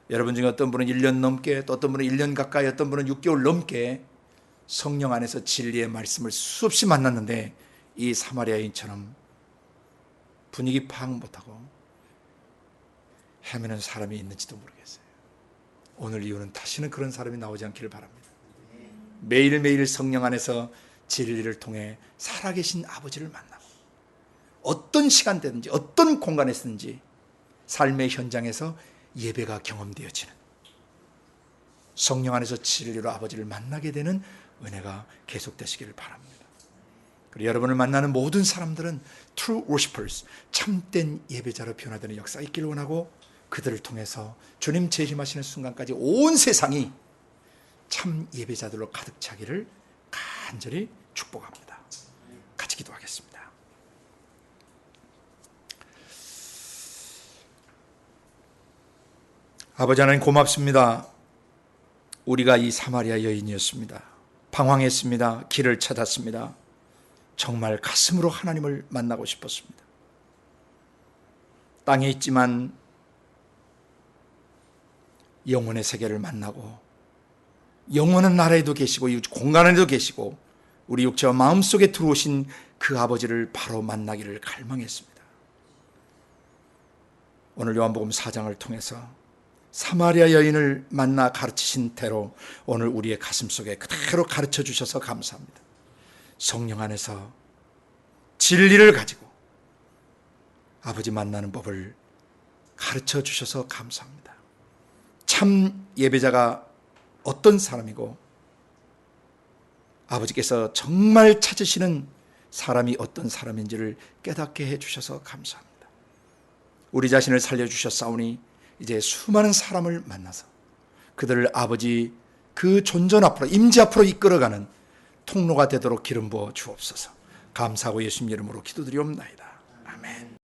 여러분 중에 어떤 분은 1년 넘게, 또 어떤 분은 1년 가까이, 어떤 분은 6개월 넘게 성령 안에서 진리의 말씀을 수없이 만났는데 이 사마리아 여인처럼 분위기 파악 못하고 헤매는 사람이 있는지도 모르겠어요. 오늘 이유는 다시는 그런 사람이 나오지 않기를 바랍니다. 매일매일 성령 안에서 진리를 통해 살아계신 아버지를 만나고 어떤 시간대든지 어떤 공간에서든지 삶의 현장에서 예배가 경험되어지는 성령 안에서 진리로 아버지를 만나게 되는 은혜가 계속되시기를 바랍니다. 그리고 여러분을 만나는 모든 사람들은 true worshipers, 참된 예배자로 변화되는 역사가 있기를 원하고, 그들을 통해서 주님 재림하시는 순간까지 온 세상이 참 예배자들로 가득 차기를 간절히 축복합니다. 같이 기도하겠습니다. 아버지 하나님 고맙습니다. 우리가 이 사마리아 여인이었습니다. 방황했습니다. 길을 찾았습니다. 정말 가슴으로 하나님을 만나고 싶었습니다. 땅에 있지만 영혼의 세계를 만나고 영원한 나라에도 계시고 공간 안에도 계시고 우리 육체와 마음속에 들어오신 그 아버지를 바로 만나기를 갈망했습니다. 오늘 요한복음 4장을 통해서 사마리아 여인을 만나 가르치신 대로 오늘 우리의 가슴속에 그대로 가르쳐 주셔서 감사합니다. 성령 안에서 진리를 가지고 아버지 만나는 법을 가르쳐 주셔서 감사합니다. 참 예배자가 어떤 사람이고 아버지께서 정말 찾으시는 사람이 어떤 사람인지를 깨닫게 해주셔서 감사합니다. 우리 자신을 살려주셨사오니 이제 수많은 사람을 만나서 그들을 아버지 그 존전 앞으로 임재 앞으로 이끌어가는 통로가 되도록 기름 부어 주옵소서. 감사하고 예수님 이름으로 기도드리옵나이다. 아멘.